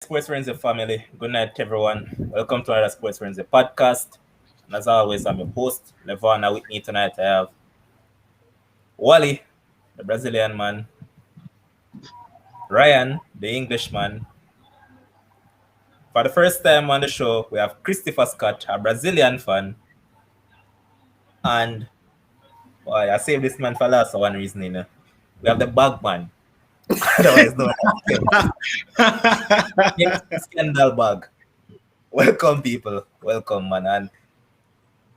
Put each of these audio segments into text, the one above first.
Sports Frenzzyy family. Good night, everyone. Welcome to another Sports Frenzzyy podcast. And as always, I'm your host, Levana. With me tonight, I have Wally, the Brazilian man, Ryan, the Englishman. For the first time on the show, we have Christopher Scott, a Brazilian fan. And boy, I saved this man for last for one reason, We have the Bagman, otherwise known as Scandal Bag. Welcome, people. Welcome, man. And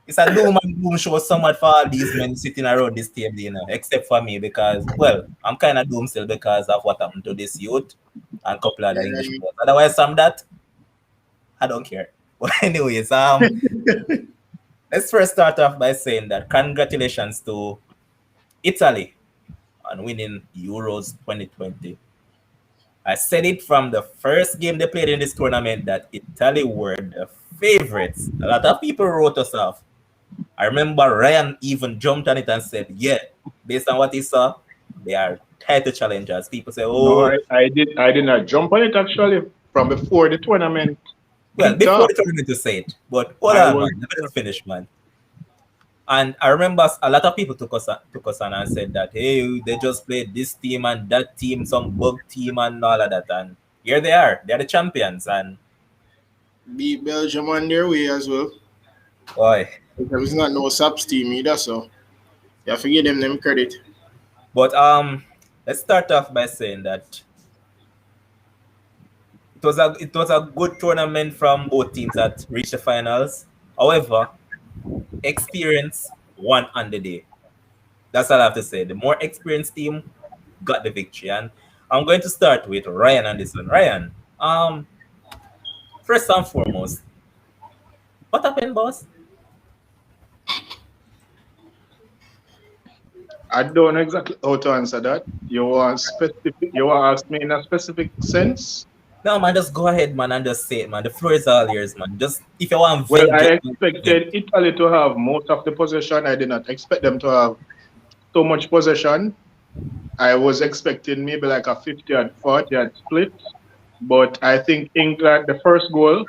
it's a doom and gloom show somewhat for all these men sitting around this table, except for me because, well, I'm kind of doom still because of what happened to this youth and a couple of the English players. Otherwise, from that, I don't care. But anyways, let's first start off by saying that congratulations to Italy on winning Euros 2020. I said it from the first game they played in this tournament that Italy were the favorites. A lot of people wrote us off. I remember Ryan even jumped on it and said, yeah, based on what he saw, they are title challengers. People say, No, oh, I did not jump on it actually from before the tournament well, kicked before off. the tournament to say it. But hold I on, was man. Let me just finish, man. And I remember a lot of people took us on and said that, hey, they just played this team and that team, some bug team and all of that. And here they are. They're the champions. And beat Belgium on their way as well. boy. It's not no Saps team either, so you have to give them credit. But let's start off by saying that it was a good tournament from both teams that reached the finals. However, experience won on the day. That's all I have to say. The more experienced team got the victory. And I'm going to start with Ryan on this one. Ryan, first and foremost, what happened, boss? I don't know exactly how to answer that. You want specific? You want to ask me in a specific sense? No, man, just go ahead, man, and just say it, man. The floor is all yours, man. Just if you want to Well, vent, I just vent. expected Italy to have most of the possession. I did not expect them to have so much possession. I was expecting maybe like a 50 and 40 and split. But I think England, the first goal,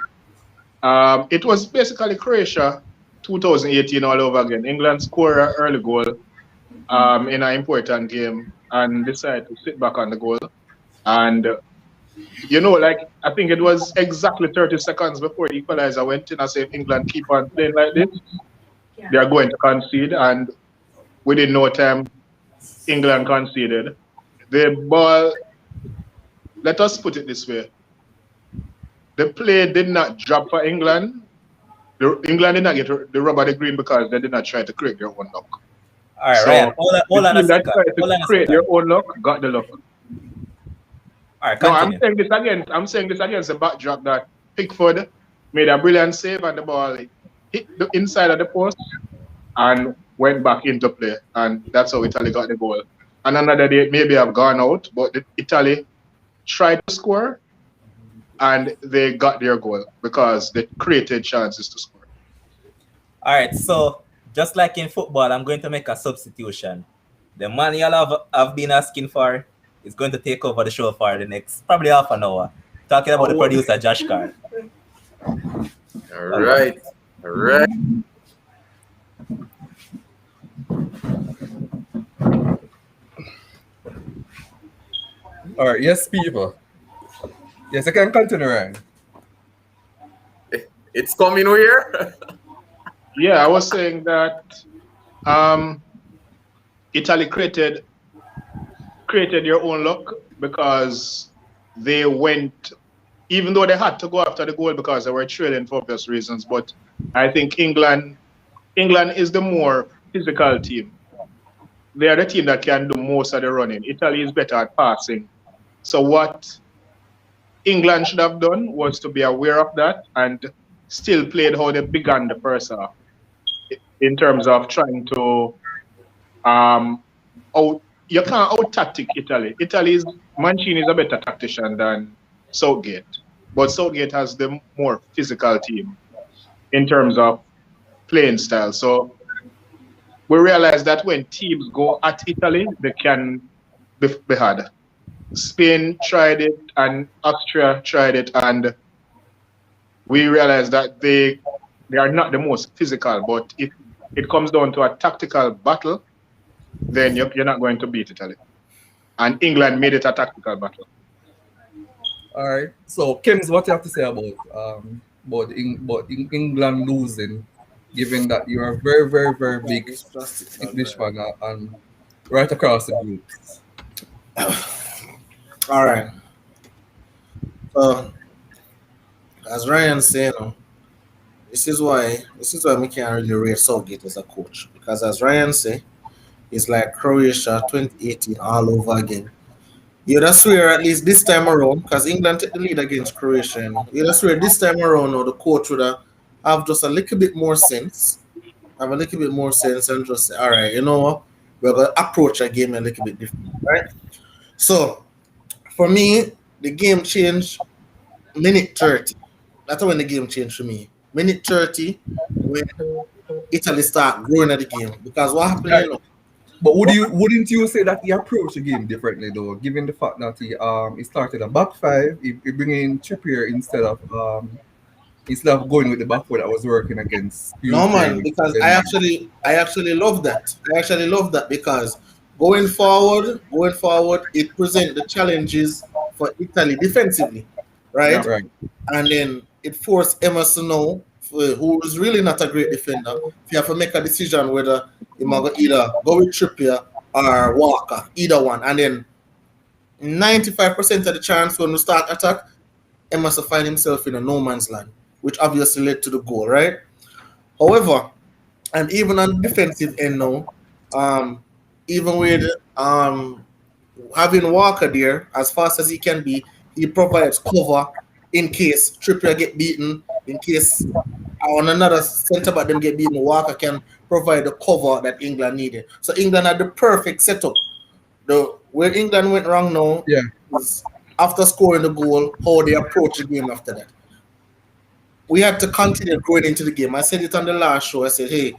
it was basically Croatia 2018 all over again. England scored an early goal in an important game and decided to sit back on the goal. And, like I think it was exactly 30 seconds before the equalizer went in. I said, if England keep on playing like this, they are going to concede. And within no time, England conceded. The ball, let us put it this way. The play did not drop for England. England did not get the rub of the green because they did not try to create their own luck. All right, So, Ryan, hold on a the team that second. tried Hold on to a create second. their own luck got the luck. All right, No, continue. I'm saying this against the backdrop that Pickford made a brilliant save and the ball hit the inside of the post and went back into play. And that's how Italy got the goal. And another day, maybe have gone out, but Italy tried to score and they got their goal because they created chances to score. All right, so just like in football, I'm going to make a substitution. The man y'all have been asking for is going to take over the show for the next probably half an hour. Talking about the producer, Josh Carr. All right. All right. All right, yes, people. Yes, I can continue, Ryan. It's coming here. Yeah, I was saying that Italy created their own luck because they went, even though they had to go after the goal because they were trailing for obvious reasons. But I think England is the more physical team. They are the team that can do most of the running. Italy is better at passing. So what England should have done was to be aware of that and still played how they began the first half in terms of trying to you can't out tactic Italy. Mancini is a better tactician than Southgate, but Southgate has the more physical team in terms of playing style. So we realize that when teams go at Italy, they can be hard. Spain tried it and Austria tried it, and we realized that they are not the most physical. But if it comes down to a tactical battle, then you're not going to beat Italy. And England made it a tactical battle. All right. So, Kims, what you have to say about England losing, given that you are a very, very, very big This plastic bag, Englishman and right across the group. All right. So, as Ryan said, this is why we can't really rate Southgate as a coach, because as Ryan said, it's like Croatia 2018 all over again. You just swear at least this time around, because England took the lead against Croatia. You just swear this time around, the coach would have just a little bit more sense, have a little bit more sense, and just say, all right, you know what, we're gonna approach a game a little bit different, right? So for me, the game changed minute 30. That's when the game changed for me. Minute 30 when Italy start growing at the game. Because what happened, Right. But wouldn't you say that he approached the game differently though, given the fact that he started a back five, he bring in Trippier instead of going with the back four that was working against No man, Ukraine. because Then, I actually love that. I actually love that because going forward, it present the challenges for Italy defensively, right? right. And then it forced Emerson now, who is really not a great defender, you have to make a decision whether you might either go with Trippier or Walker, either one. And then 95% of the chance when we start attack, Emerson find himself in a no man's land, which obviously led to the goal, right? However, and even on the defensive end now, even with having Walker there as fast as he can be, he provides cover in case Trippier get beaten, in case on another centre back them get beaten, Walker can provide the cover that England needed. So England had the perfect setup. Where England went wrong now Yeah. is after scoring the goal, how they approach the game after that. We had to continue going into the game. I said it on the last show. I said, hey,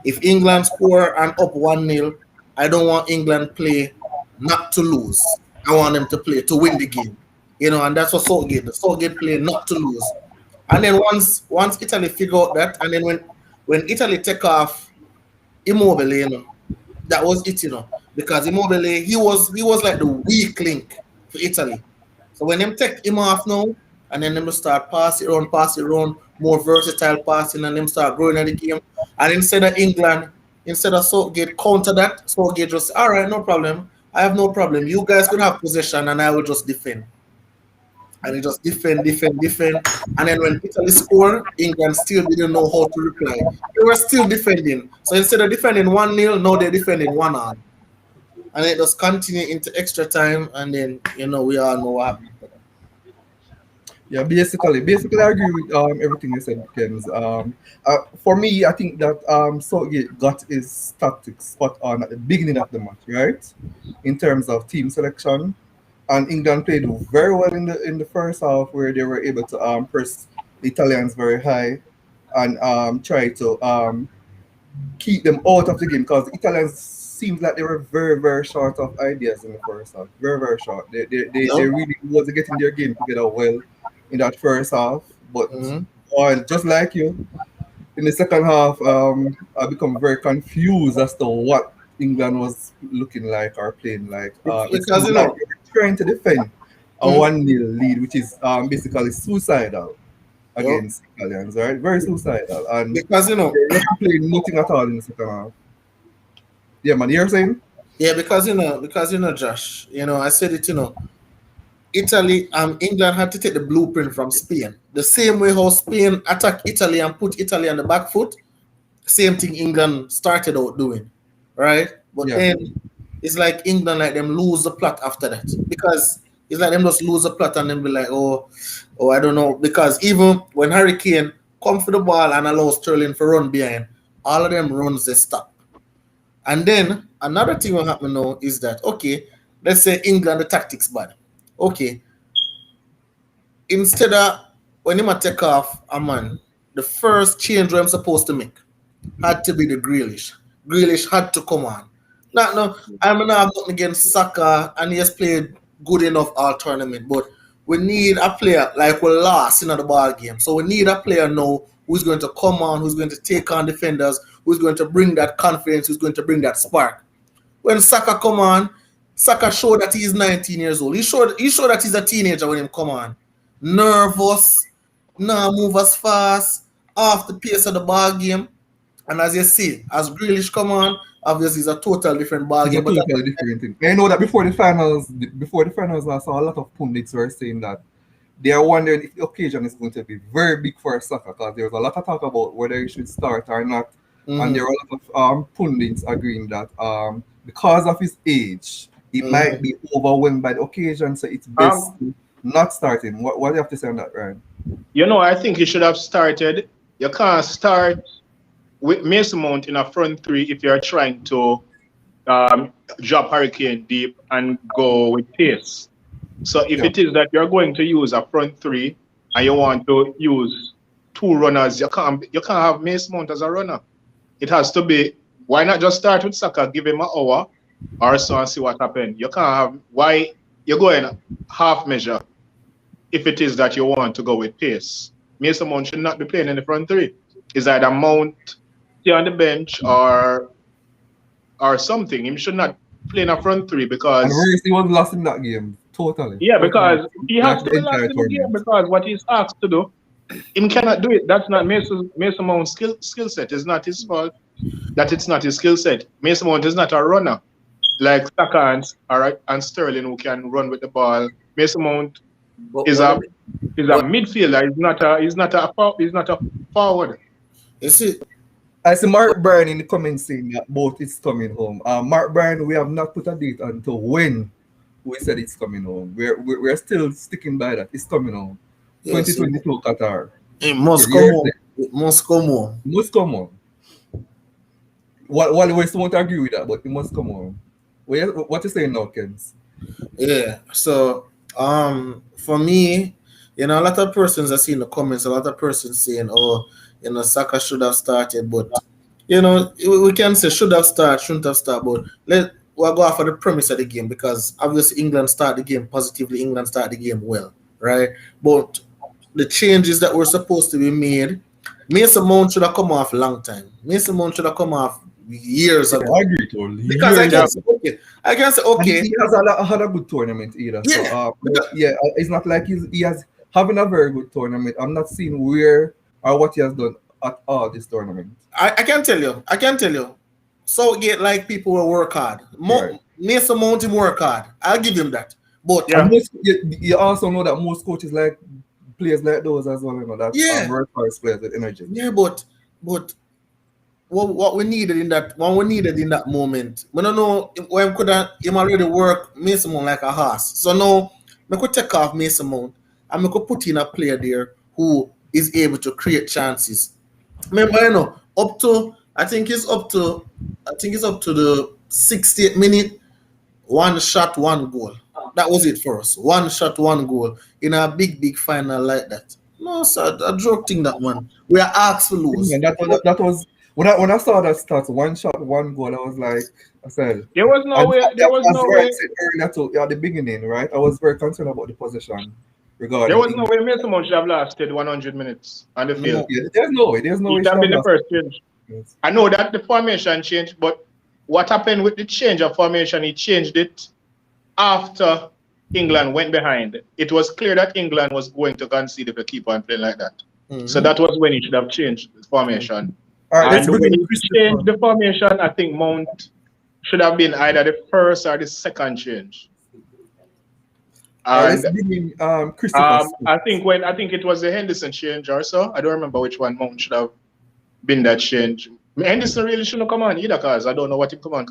if England score and up 1-0, I don't want England play not to lose. I want them to play to win the game. And that's what Southgate. The Southgate play not to lose. And then once Italy figure out that, and then when Italy take off Immobile, that was it, because Immobile, he was like the weak link for Italy. So when them take him off now, and then them start pass it around, more versatile passing, and them start growing at the game. And instead of Southgate counter that, Southgate just all right, no problem. I have no problem. You guys could have possession, and I will just defend. And he just defend. And then when Italy scored, England still didn't know how to reply. They were still defending. So instead of defending 1-0, now they're defending 1-0. And it just continued into extra time, and then we all know what happened. Yeah, basically, I agree with everything you said, Kens. For me, I think that Southgate got his tactics spot on at the beginning of the match, right? In terms of team selection, and England played very well in the first half, where they were able to press the Italians very high and try to keep them out of the game, because the Italians seemed like they were very, very short of ideas in the first half. Very, very short. They really wasn't getting their game together well in that first half. But just like you, in the second half, I become very confused as to what England was looking like or playing like. Because they were trying to defend a 1-0 lead, which is basically suicidal against Italians, right? Very suicidal. And because they were playing nothing at all in the second half. Yeah, man, you're saying? Yeah, because Josh, I said it, Italy, England had to take the blueprint from Spain. The same way how Spain attacked Italy and put Italy on the back foot, same thing England started out doing, right? But then it's like England, like them lose the plot after that, because it's like them just lose the plot and then be like, oh, I don't know, because even when Harry Kane come for the ball and allow Sterling to run behind, all of them runs they stop. And then another thing will happen now is that, okay, let's say England, the tactics bad. Okay. Instead of when you take off a man, the first change I'm supposed to make had to be the Grealish. Grealish had to come on. No, I'm not have nothing against Saka, and he has played good enough all tournament, but we need a player like we lost in the ball game. So we need a player now who's going to come on, who's going to take on defenders, who's going to bring that confidence, who's going to bring that spark. When Saka come on, Saka showed that he's 19 years old. He showed that he's a teenager when he come on. Nervous, not move as fast, off the pace of the ball game. And as you see, as Grealish come on, obviously it's a total different ball It's a game. But totally different thing. I know that before the finals, I saw a lot of pundits were saying that they are wondering if the occasion is going to be very big for Saka, because there was a lot of talk about whether he should start or not. And there are a lot of pundits agreeing that because of his age, he might be overwhelmed by the occasion, so it's best not starting. What do you have to say on that, Ryan? You know, I think he should have started. You can't start with Mason Mount in a front three if you're trying to drop Hurricane deep and go with pace. So if it is that you're going to use a front three and you want to use two runners, you can't have Mason Mount as a runner. It has to be, why not just start with Saka, give him an hour or so and see what happens. You can't have, why you're going half measure if it is that you want to go with pace. Mason Mount should not be playing in the front three. It's either Mount stay on the bench or something. He should not play in a front three because... And he was lost in that game, totally. Yeah, because he has to be lost in the game because what he's asked to do, he cannot do it. That's not Mason Mount's skill set. It's not his fault that it's not his skill set. Mason Mount is not a runner like Saka and Sterling who can run with the ball. Mason Mount is a midfielder. He's not a forward. You see, I see Mark Bryan in the comments saying that both is coming home. Mark Bryan, we have not put a date until when we said it's coming home. We're still sticking by that. It's coming home. 2022 Qatar. It must come on. It must come on. It must come on. While we still won't agree with that, but it must come on. What you saying now, Kens? Yeah. So for me, a lot of persons I see in the comments, a lot of persons saying, oh, Saka should have started, but we can say should have started, shouldn't have started, but we'll go off of the premise of the game because obviously England start the game positively, England start the game well, right? But the changes that were supposed to be made, Mason Mount should have come off a long time. Mason Mount should have come off years ago. I agree totally. Because I can say okay. He has had a good tournament either. Yeah. So, it's not like he has having a very good tournament. I'm not seeing where or what he has done at all this tournament. I can tell you. Southgate like people will work hard. Mason Mount him work hard. I'll give him that. But you also know that most coaches like players like those as well, that work hard players with energy. Yeah, but what we needed in that moment, we don't know when could him already work Mason Mount like a horse. So now we could take off Mason Mount and we could put in a player there who is able to create chances. Remember, I think it's up to the 60th minute, one shot, one goal. That was it for us. One shot, one goal in a big final like that. No, sir, a joke thing that one. We are asked to lose. Yeah, that was when I saw that start, one shot, one goal. I was like, I said there was no way. There was no way. At the beginning, right? I was very concerned about the possession. There was no way Mason Mount should have lasted 100 minutes on the field. Yeah, there's no way. There's no way. It should have been the first change. Yes. I know that the formation changed, but what happened with the change of formation? He changed it after England went behind. It was clear that England was going to concede if they keep on playing like that. Mm-hmm. So that was when he should have changed the formation. All right, and when he changed the formation, I think Mount should have been either the first or the second change. And I think it was the Henderson change or so. I don't remember which one Mount should have been that change. Henderson really shouldn't come on either, because I don't know what him come on.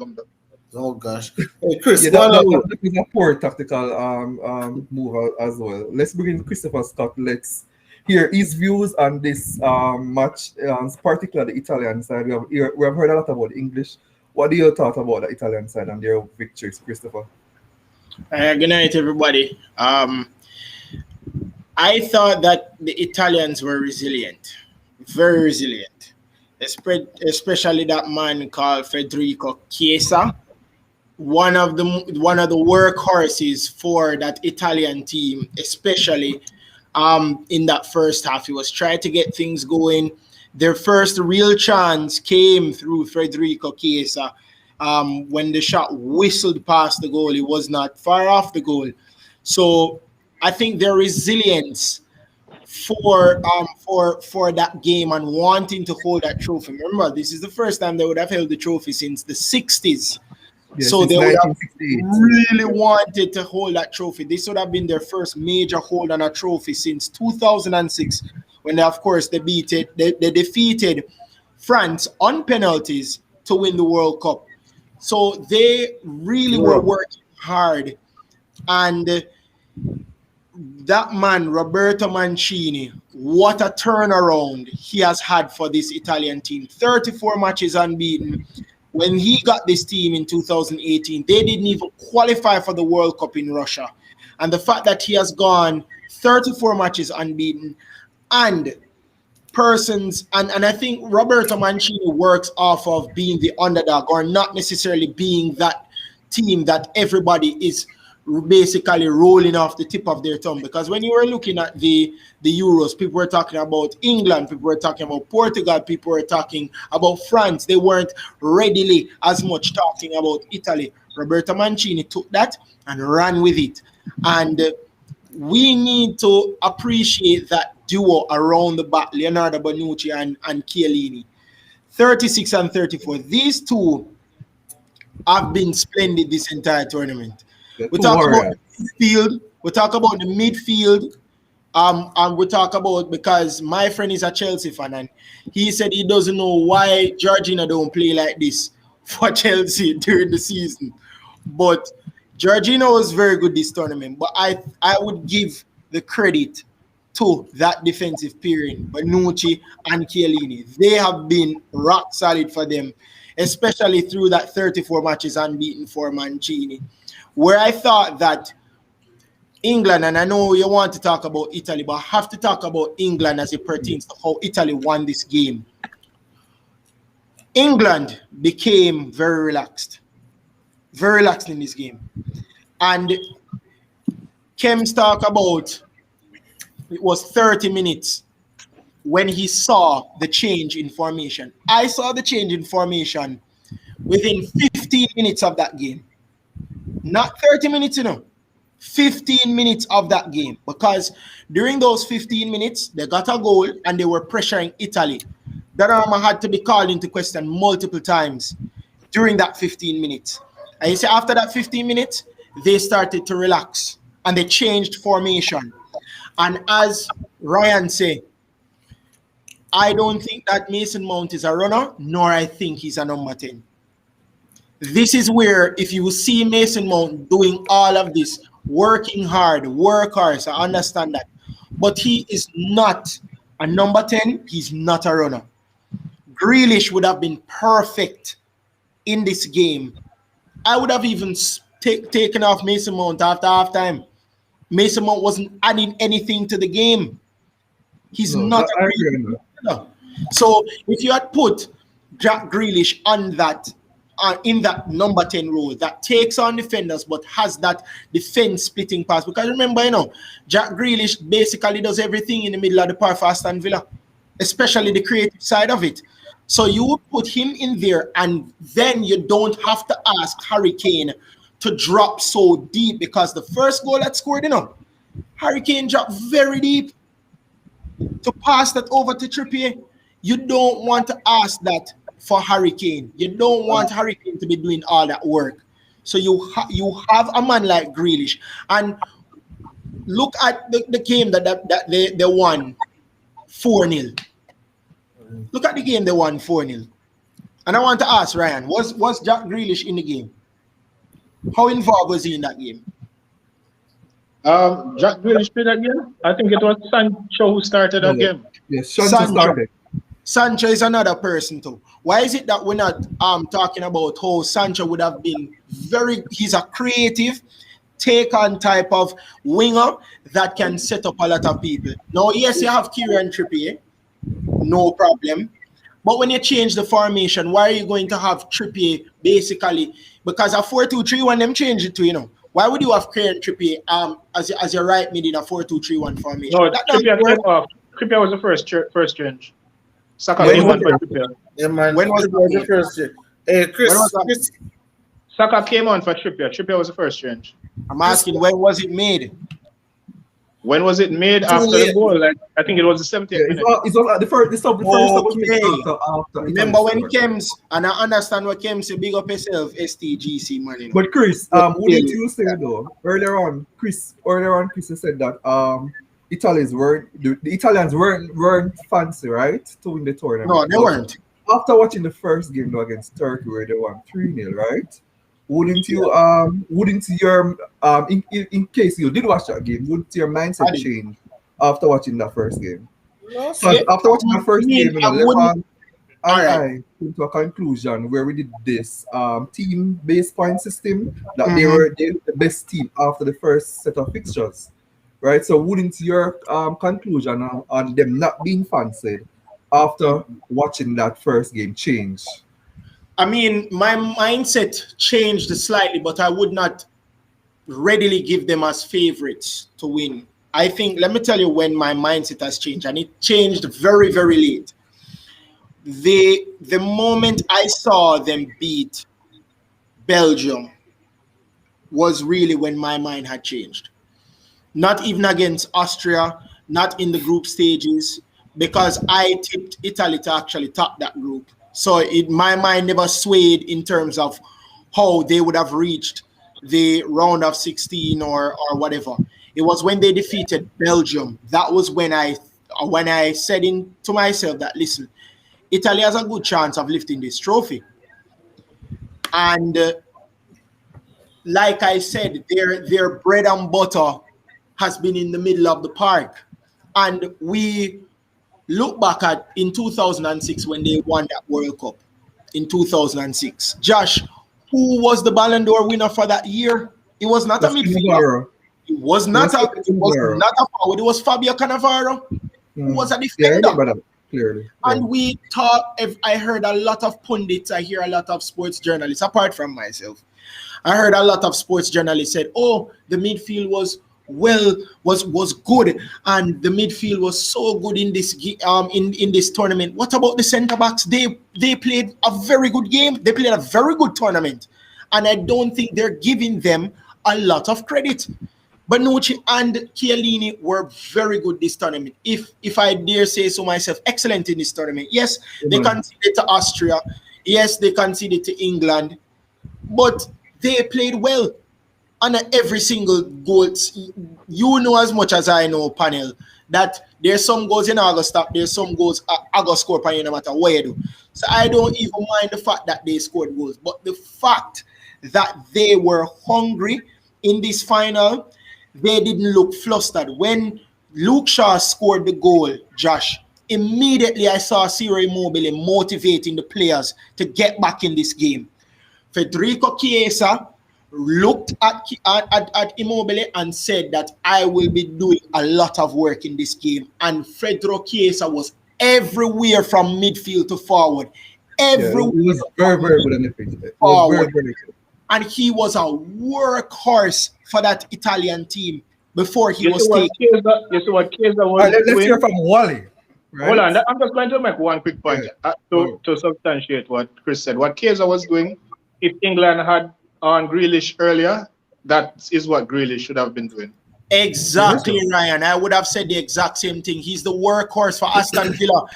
Oh gosh. Hey, Chris, that is a poor tactical move as well. Let's bring in Christopher Scott. Let's hear his views on this match, particularly the Italian side. We have heard a lot about the English. What do you thought about the Italian side and their victories, Christopher? Good night, everybody. I thought that the Italians were resilient, very resilient, especially that man called Federico Chiesa. one of the workhorses for that Italian team, especially in that first half. He was trying to get things going. Their first real chance came through Federico Chiesa. When the shot whistled past the goal, it was not far off the goal. So I think their resilience for that game and wanting to hold that trophy. Remember, this is the first time they would have held the trophy since the 60s. Yes, So it's they would have 1968. really wanted to hold that trophy. This would have been their first major hold on a trophy since 2006, when of course they defeated France on penalties to win the World Cup. So they really were working hard, and that man, Roberto Mancini, what a turnaround he has had for this Italian team. 34 matches unbeaten. When he got this team in 2018, they didn't even qualify for the World Cup in Russia. And the fact that he has gone 34 matches unbeaten and I think Roberto Mancini works off of being the underdog, or not necessarily being that team that everybody is basically rolling off the tip of their tongue. Because when you were looking at the Euros, people were talking about England, people were talking about Portugal, people were talking about France. They weren't readily as much talking about Italy. Roberto Mancini took that and ran with it. And we need to appreciate that duo around the back, Leonardo Bonucci and Chiellini. 36 and 34. These two have been splendid this entire tournament. We talk about the midfield. We talk about the midfield. And we talk about, because my friend is a Chelsea fan, and he said he doesn't know why Georgina don't play like this for Chelsea during the season. But Georgina was very good this tournament. But I would give the credit to that defensive pairing, Bonucci and Chiellini. They have been rock solid for them, especially through that 34 matches unbeaten for Mancini. Where I thought that England, and I know you want to talk about Italy, but I have to talk about England as it pertains to how Italy won this game. England became very relaxed in this game. And Kem's talk about it was 30 minutes when he saw the change in formation. I saw the change in formation within 15 minutes of that game. Not 30 minutes, 15 minutes of that game. Because during those 15 minutes, they got a goal and they were pressuring Italy. Donnarumma had to be called into question multiple times during that 15 minutes. And you see, after that 15 minutes, they started to relax and they changed formation. And as Ryan said, I don't think that Mason Mount is a runner, nor I think he's a number 10. This is where, if you see Mason Mount doing all of this, working hard, I understand that. But he is not a number 10. He's not a runner. Grealish would have been perfect in this game. I would have even taken off Mason Mount after halftime. Mason Mount wasn't adding anything to the game. He's not a runner. So if you had put Jack Grealish on that, in that number 10 role that takes on defenders but has that defense splitting pass, because remember, Jack Grealish basically does everything in the middle of the park for Aston Villa, especially the creative side of it. So you would put him in there, and then you don't have to ask Harry Kane to drop so deep, because the first goal that scored, Harry Kane dropped very deep to pass that over to Trippier. You don't want to ask that for Harry Kane. You don't want Harry Kane to be doing all that work. So you have a man like Grealish. And look at the game that they won 4-0. Look at the game they won 4-0. And I want to ask Ryan, was Jack Grealish in the game? How involved was he in that game? Jack Grealish played that game. I think it was Sancho who started that game. Yes, Sancho started. Sancho is another person too. Why is it that we're not talking about how Sancho would have been he's a creative take-on type of winger that can set up a lot of people. Now, yes, you have Kieran Trippier, no problem. But when you change the formation, why are you going to have Trippier basically? Because a 4-2-3-1, them change it to, you know. Why would you have Kieran Trippier as your right mid in a 4-2-3-1 formation? No, That doesn't Trippier work. came off. Trippier was the first change. Saka When came was on for Trippier. Yeah, man. When was Trippier that? the first year. Hey, When Chris, was that? Chris, Saka came on for Trippier. Trippier was the first change. I'm asking, when was it made? When was it made after late. the goal? Like, I think it was the 70th Yeah, minute. it's all the first stop was made Okay. after Remember Italy when scored. Kems, and I understand what Kems say, big up yourself, STGC, man. You know. But Chris, Yeah, what did yeah. you say though? Earlier on, Chris you said that the Italians weren't fancy, right? To win the tournament. No, they weren't. After watching the first game though, against Turkey where they won 3-0, right? Wouldn't your in case you did watch that game, wouldn't your mindset change after watching that first game? no, Because after watching the first game, I wouldn't. I came to a conclusion where we did this team-based point system that they were the best team after the first set of fixtures, right? So wouldn't your conclusion on them not being fancied after watching that first game change? I mean, my mindset changed slightly, but I would not readily give them as favorites to win. I think, let me tell you when my mindset has changed, and it changed very, very late. The moment I saw them beat Belgium was really when my mind had changed. Not even against Austria, not in the group stages, because I tipped Italy to actually top that group. So my mind never swayed in terms of how they would have reached the round of 16 or whatever. It was when they defeated Belgium. That was when I said to myself that, listen, Italy has a good chance of lifting this trophy. And like I said, their bread and butter has been in the middle of the park. And we look back at in 2006 when they won that World Cup in 2006. Josh, who was the Ballon d'Or winner for that year? It was not a midfielder. It was not a forward. It was Fabio Cannavaro, who was a defender. Yeah, I remember that clearly. And we thought, I heard a lot of pundits, I hear a lot of sports journalists, apart from myself. I heard a lot of sports journalists said, oh, the midfield was good, and the midfield was so good in this in this tournament. What about the centre backs? They played a very good game. They played a very good tournament, and I don't think they're giving them a lot of credit. Bonucci and Chiellini were very good this tournament. If I dare say so myself, excellent in this tournament. Yes, they conceded to Austria. Yes, they conceded to England, but they played well. And every single goal, you know as much as I know, panel, that there's some goals in August stop, there's some goals August score for you no matter what you do. So I don't even mind the fact that they scored goals, but the fact that they were hungry in this final, they didn't look flustered. When Luke Shaw scored the goal, Josh, immediately I saw Ciro Immobile motivating the players to get back in this game. Federico Chiesa looked at Immobile and said that I will be doing a lot of work in this game. And Federico Chiesa was everywhere from midfield to forward. Everywhere. He was very, very good on the pitch. Very good. And he was a workhorse for that Italian team before he was taken. You see what Chiesa was Let's doing? hear from Wally. Right? Hold on, I'm just going to make one quick point to substantiate what Chris said. What Chiesa was doing, if England had on Grealish earlier, that is what Grealish should have been doing. Exactly, Ryan. I would have said the exact same thing. He's the workhorse for Aston Villa.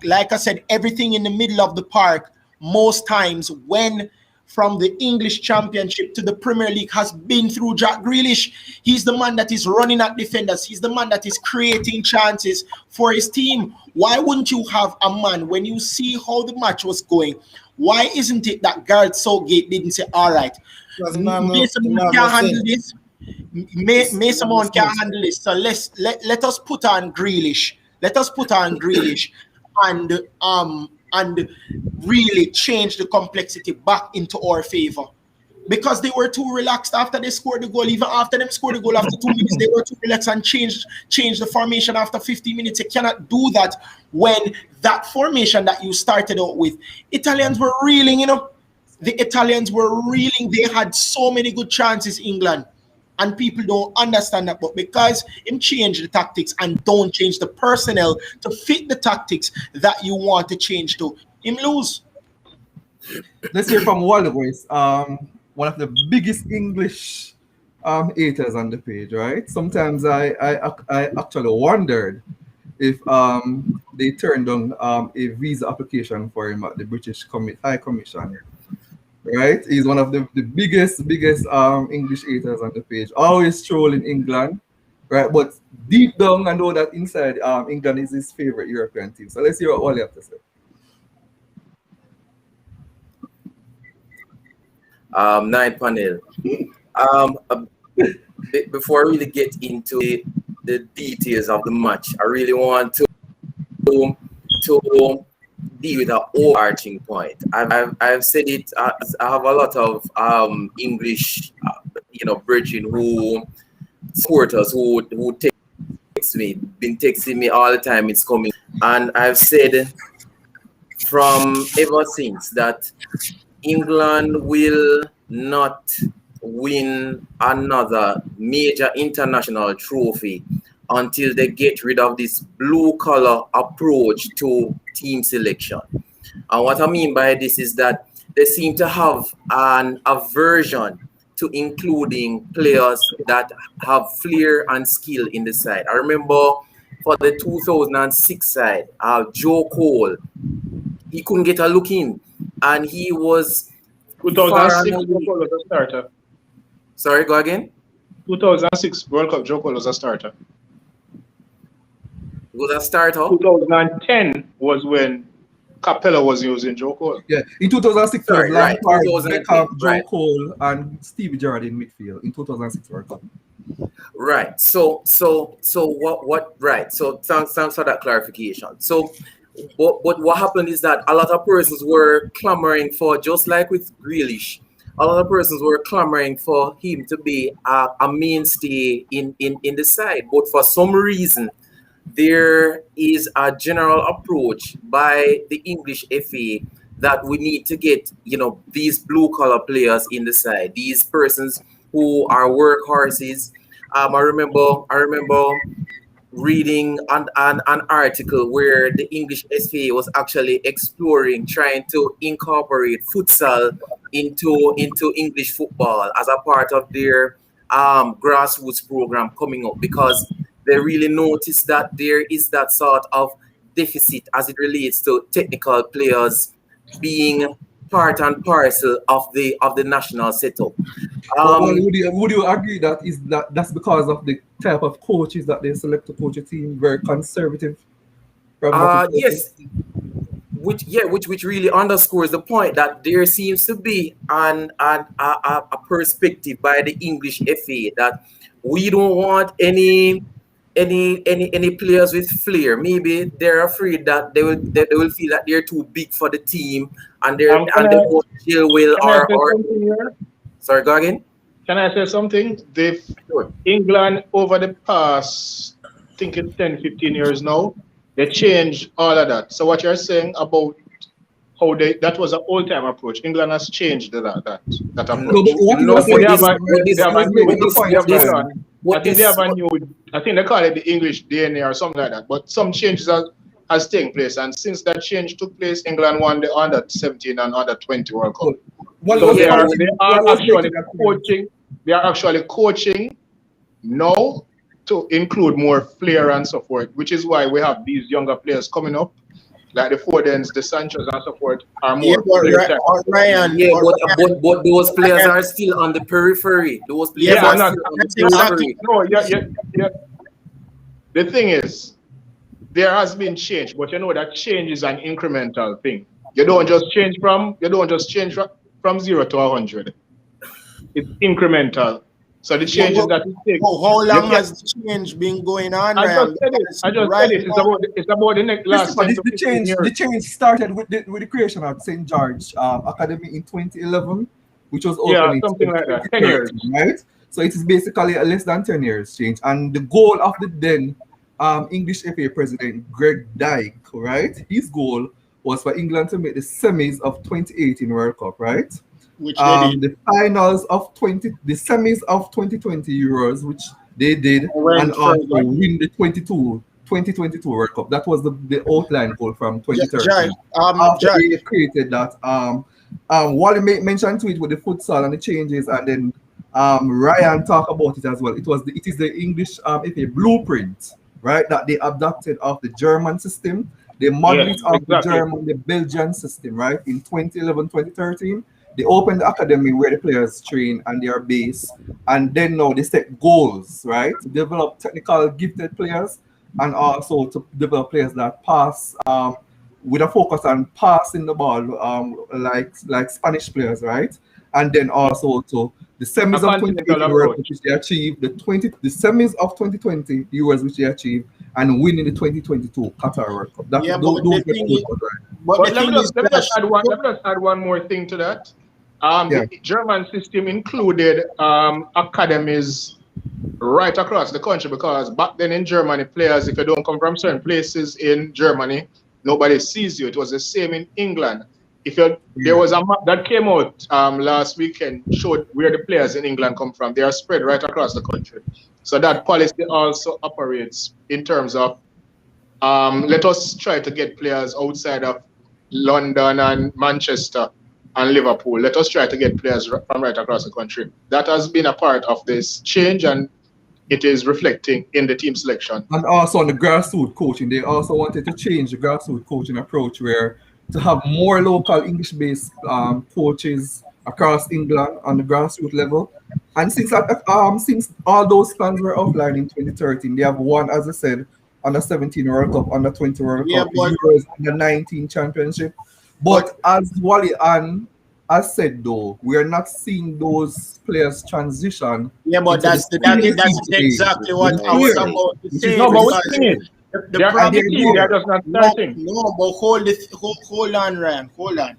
Like I said, everything in the middle of the park, most times when from the English Championship to the Premier League has been through Jack Grealish. He's the man that is running at defenders. He's the man that is creating chances for his team. Why wouldn't you have a man, when you see how the match was going, why isn't it that Gareth Southgate didn't say, all right, Mason Mount can't handle this. Mason Mount can't handle this. So let us put on Grealish. Let us put on Grealish and really change the complexity back into our favor. because they were too relaxed after they scored the goal. Even after them scored the goal after 2 minutes, they were too relaxed and changed the formation after 50 minutes. You cannot do that when that formation that you started out with. Italians were reeling, The Italians were reeling. They had so many good chances, England. And people don't understand that. But because him change the tactics and don't change the personnel to fit the tactics that you want to change to, him lose. Let's hear from Wallace, one of the biggest English haters on the page, right? Sometimes I actually wondered if they turned down a visa application for him at the British High Commission. Right? He's one of the biggest English haters on the page. Always trolling England, right? But deep down, I know that inside England is his favorite European team. So let's hear what Wally have to say. Nine panel. Before I really get into the details of the match, I really want to deal with an overarching point. I've said it. I have a lot of English, brethren who supporters who text me, been texting me all the time. It's coming, and I've said from ever since that England will not win another major international trophy until they get rid of this blue-collar approach to team selection. And what I mean by this is that they seem to have an aversion to including players that have flair and skill in the side. I remember for the 2006 side, Joe Cole, he couldn't get a look in, and he was 2006 Joe Cole was a starter. Sorry, go again? 2006 World Cup, Joe Cole was a starter. Was a starter? 2010 was when Capella was using Joe Cole. Yeah, in 2006, Sorry, Lampard, right, 2010, Joe right. Cole, and Stevie Gerrard in midfield in 2006 World Cup. Right. So what? Right. So thanks for that clarification. So, what happened is that a lot of persons were clamoring for, just like with Grealish, a lot of persons were clamoring for him to be a mainstay in the side. But for some reason, there is a general approach by the English FA that we need to get, these blue-collar players in the side, these persons who are workhorses. I remember reading an article where the English FA was actually exploring, trying to incorporate futsal into English football as a part of their grassroots program coming up, because they really noticed that there is that sort of deficit as it relates to technical players being part and parcel of the national setup. Would you agree that's because of the type of coaches that they select to coach a team, very conservative? Yes, which really underscores the point that there seems to be a perspective by the English FA that we don't want any players with flair. Maybe they're afraid that they will feel that they're too big for the team and they won't deal well. Sorry, go again. Can I say something? England over the past, I think it's 10, 15 years now, they changed all of that. So what you're saying about how that was an old-time approach, England has changed that approach. I think they call it the English DNA or something like that. But some changes has taken place, and since that change took place, England won the under 17 and under 20 World Cup. So they are actually coaching now to include more flair and so forth, which is why we have these younger players coming up, like the Fodens, the Sanchos and so forth, are more but those players are still on the periphery. Those players are still on the periphery. The thing is, there has been change, but that change is an incremental thing. You don't just change from 0 to 100. It's incremental. So the changes that it takes. How long has the change been going on? I just said it. It's about the next last. The change started with the creation of St. George Academy in 2011. which was opened in something like that. 10 years. 2013, right? So it is basically a less than 10 years change. And the goal of the then English FA president, Greg Dyke, right? His goal was for England to make the semis of 2018 World Cup, right? Which they did. The semis of 2020 Euros, which they did, Went and also further. win the 2022 World Cup. That was the outline goal from 2013. After they created that, Wally mentioned to it with the futsal and the changes, and then Ryan talked about it as well. It is the English FA blueprint, right, that they adopted of the German system. They modeled it off the Belgian system, right, in 2011, 2013. They opened the academy where the players train and they are based, and then now they set goals, right, to develop technical gifted players and also to develop players that pass with a focus on passing the ball, like Spanish players, right, and then also to the semis of 2018 Euros, which they achieved, the semis of 2020 Euros, which they achieved, and winning the 2022 Qatar World Cup. Let me just add one more thing to that. The German system included academies right across the country, because back then in Germany, players, if you don't come from certain places in Germany, nobody sees you. It was the same in England. There was a map that came out last weekend, showed where the players in England come from. They are spread right across the country. So that policy also operates in terms of let us try to get players outside of London and Manchester and Liverpool. Let us try to get players from right across the country. That has been a part of this change, and it is reflecting in the team selection. And also on the grassroots coaching, they also wanted to change the grassroots coaching approach, where to have more local English-based coaches across England on the grassroots level. And since all those plans were outlined in 2013, they have won, as I said, under 17 World Cup, under 20 World Cup, Euros, under 19 Championship. But as Wally has said, though, we are not seeing those players transition. Yeah, but that's exactly what I was about to say. No, but what's the thing is, they are just not starting. No, but hold on, Ryan, hold on.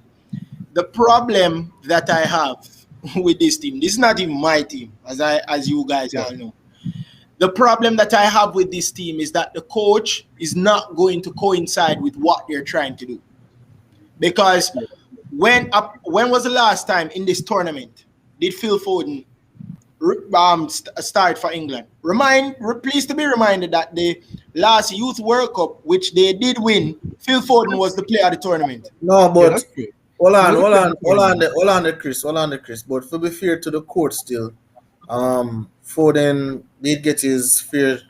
The problem that I have with this team, this is not even my team, as you guys all know. The problem that I have with this team is that the coach is not going to coincide with what they're trying to do. Because when was the last time in this tournament did Phil Foden start for England? Pleased to be reminded that the last Youth World Cup, which they did win, Phil Foden was the player of the tournament. No, but hold on, Chris. But to be fair to the court still, Foden did get his fair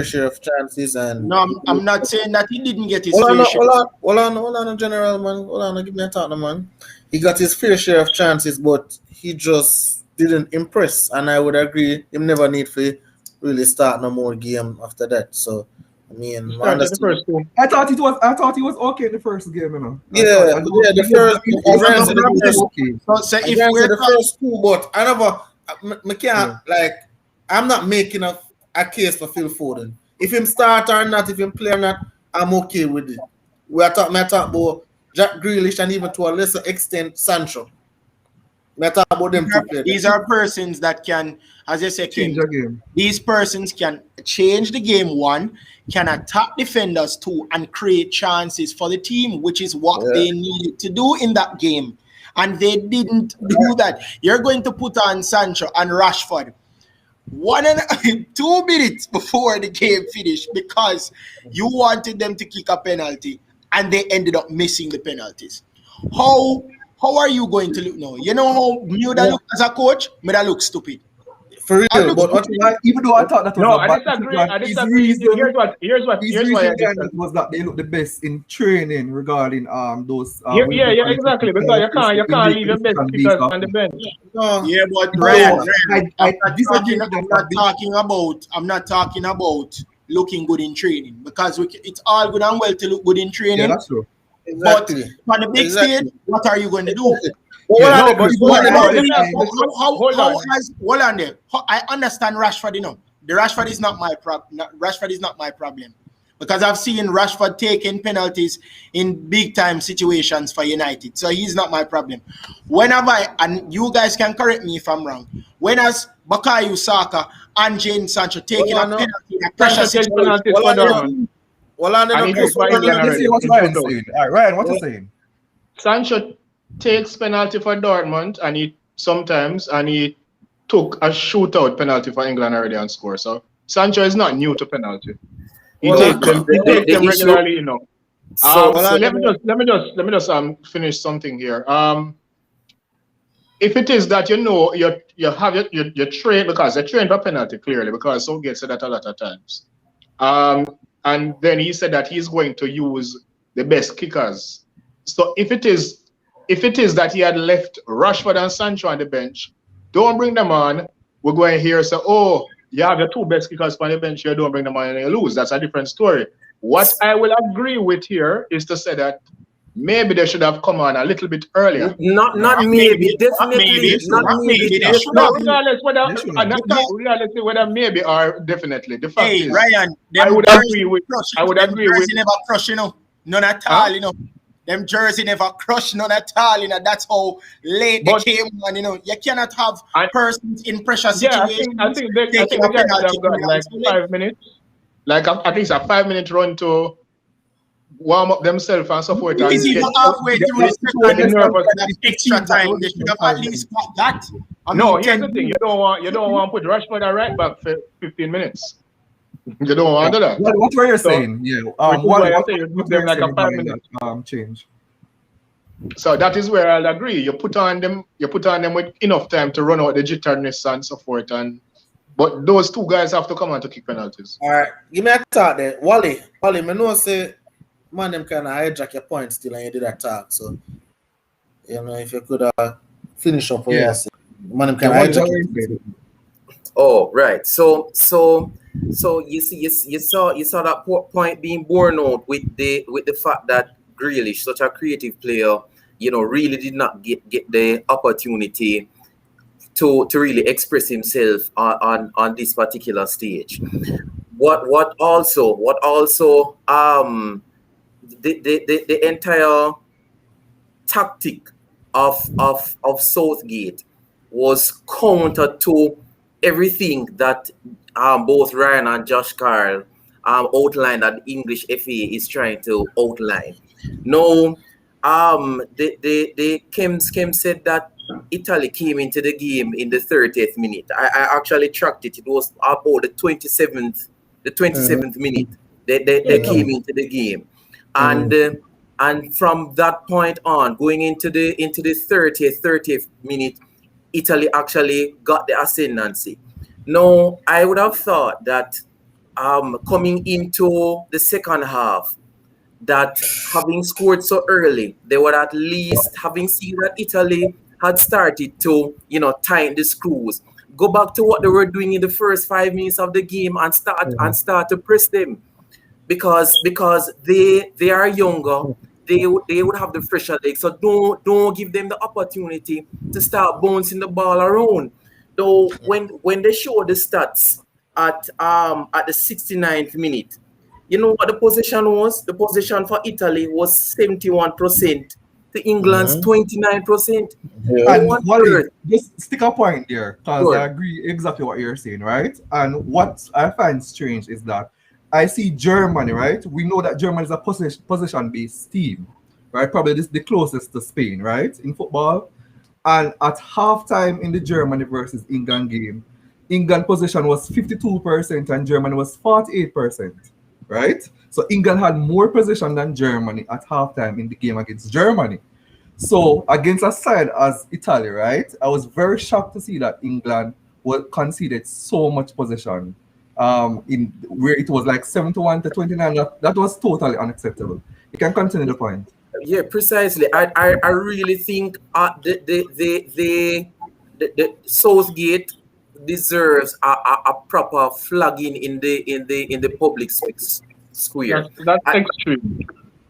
share of chances, and no, I'm not saying that he didn't get his fair share. Hold on, General, man. Hold on, give me a talk, man. He got his fair share of chances, but he just didn't impress, and I would agree him never need to really start no more game after that. So I mean, I thought he was okay in the first game, you know. The first okay. So if we're the first two, but I can't I'm not making a case for Phil Foden. If him start or not, if him play or not, I'm okay with it. We are talking about Jack Grealish and even to a lesser extent Sancho. We are talking about them to play. These are persons that can, as I said, these persons can change the game, one, can attack defenders, two, and create chances for the team, which is what they needed to do in that game. And they didn't do that. You're going to put on Sancho and Rashford 2 minutes before the game finished because you wanted them to kick a penalty and they ended up missing the penalties. How are you going to look now? You know how me that look as a coach? Me that look stupid. For real, but even though I thought that was I disagree. Here's why I disagree. Was that they look the best in training regarding those. Exactly, because you can't leave the best speakers on the bench. Yeah, but Ryan, I'm not talking about looking good in training, because it's all good and well to look good in training. Yeah, that's true. Exactly. But on the big stage, what are you going to do? Hold on there. I understand Rashford, The Rashford is not my problem. because I've seen Rashford taking penalties in big time situations for United. So he's not my problem. When have I, and you guys can correct me if I'm wrong, when has Bukayo Saka and Jadon Sancho taken a penalty in a pressure Sancho takes situation? penalties for Dortmund. Well, I And he know takes by England Let's already. see what in Ryan's 2000. saying. All right, Ryan, what you saying? Sancho takes penalty for Dortmund, and he took a shootout penalty for England already and score. So Sancho is not new to penalty. He Well, takes them. He the- takes the them issue- regularly, you know. So, Let me just finish something here. If it is that you have your train, because they train for penalty clearly, because Southgate said that a lot of times. And then he said that he's going to use the best kickers. So if it is that he had left Rashford and Sancho on the bench, don't bring them on. We're going here and say, oh, you have your two best kickers on the bench here, don't bring them on and you lose. That's a different story. What I will agree with here is to say that maybe they should have come on a little bit earlier. not maybe, definitely, not maybe. No, regardless whether maybe or definitely. The fact Hey, is, Ryan, I would agree with. jersey never crush, you know. None at all, you know. Them jersey never crush, none at all, you know. That's how late they came on, you know. You cannot have persons in pressure situations. I think the guys have got like 5 minutes, like at least a 5-minute run to warm up themselves and so forth. Is he halfway through the extra time? They should have at least got that. No, here's the thing: you don't want to put Rashford at right back for 15 minutes. You don't want to do that. What were you saying? Yeah. What why I what say you give what them were like a saying 5 about minute. that, change? So that is where I'll agree. You put on them with enough time to run out the jitterness and so forth. But those two guys have to come on to kick penalties. all right, give me a thought there. Wally, me know say, man, them kind of hijack your point still and you did that talk. So, you know, if you could finish up for us. Man, them kind of hijack it. Oh, right. So you see, you saw that point being borne out with the fact that Grealish, such a creative player, you know, really did not get the opportunity to really express himself on this particular stage. What also the entire tactic of Southgate was counter to everything that both Ryan and Josh Carl outlined that the English FA is trying to outline. No, Kim said that Italy came into the game in the 30th minute. I actually tracked it. It was about the 27th minute they came into the game, and from that point on, going into the 30th minute, Italy actually got the ascendancy. Now, I would have thought that coming into the second half, that having scored so early, they would at least, having seen that Italy had started to, you know, tighten the screws, go back to what they were doing in the first 5 minutes of the game and start to press them, because they are younger. They would have the fresher legs, so don't give them the opportunity to start bouncing the ball around. Though when they show the stats at the 69th minute, you know what the possession was? The possession for Italy was 71% to England's 29%. And Wally, just stick a point there, because I agree exactly what you're saying, right? And what I find strange is that I see Germany, right? We know that Germany is a possession-based team, right? Probably this the closest to Spain, right, in football. And at halftime in the Germany versus England game, England possession was 52% and Germany was 48%, right? So England had more possession than Germany at halftime in the game against Germany. So against a side as Italy, right? I was very shocked to see that England conceded so much possession. In where it was like 71 to 29, that was totally unacceptable. You can continue the point. Yeah, precisely. I really think the Southgate deserves a proper flagging in the public square. That's extreme.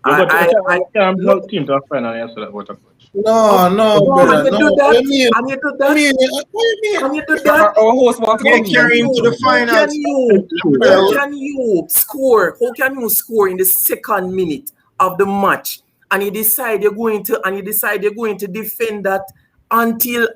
I I'm not team to find an answer that what a coach. No, brother. And you No. do What that. you mean? And you do that. What you mean? And you do that. Our host wants to They come in. carry him to the finals. How can you score? How can you score in the second minute of the match and you decide you're going to defend that until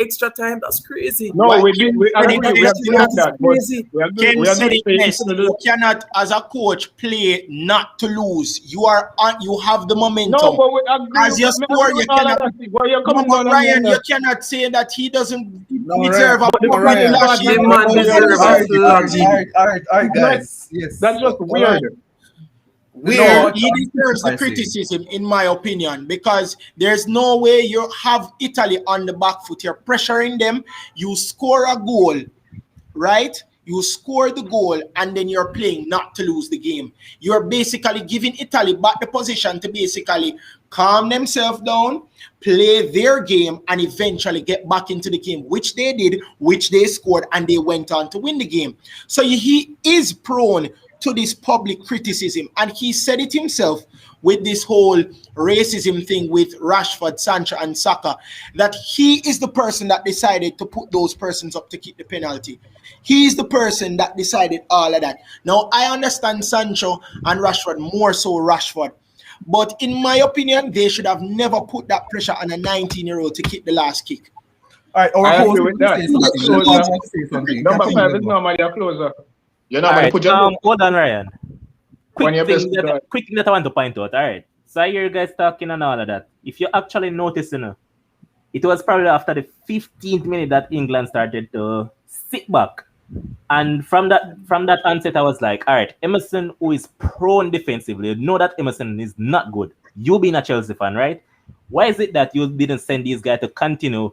extra time? That's crazy. No, we agree on That's that. But crazy. Ken said it say best. You cannot, as a coach, play not to lose. You have the momentum. No, but we agree. As your score, you cannot. Why you're coming But down Ryan, on you cannot say that he doesn't No, deserve Ryan. a But Ryan. last year. The man deserves a flogging. All right, guys. Yes. That's just weird. Where he deserves I the see. criticism, in my opinion, because there's no way you have Italy on the back foot. You're pressuring them. You score a goal, right? You score the goal, and then you're playing not to lose the game. You're basically giving Italy back the position to basically calm themselves down, play their game, and eventually get back into the game, which they did, which they scored, and they went on to win the game. So he is prone to this public criticism, and he said it himself with this whole racism thing with Rashford, Sancho, and Saka, that he is the person that decided to put those persons up to kick the penalty. He's the person that decided all of that. Now, I understand Sancho and Rashford, more so Rashford, but in my opinion, they should have never put that pressure on a 19-year-old to kick the last kick. All right, our I host agree with that. wants to say something. Number Come 5 in, is Zebo. normally a closer. You're not All going to right, put your hold on, Ryan. On your best Quick thing that I want to point out. All right. So I hear you guys talking and all of that. If you actually notice, it was probably after the 15th minute that England started to sit back. And from that onset, I was like, all right, Emerson, who is prone defensively, you know that Emerson is not good. You being a Chelsea fan, right? Why is it that you didn't send these guys to continue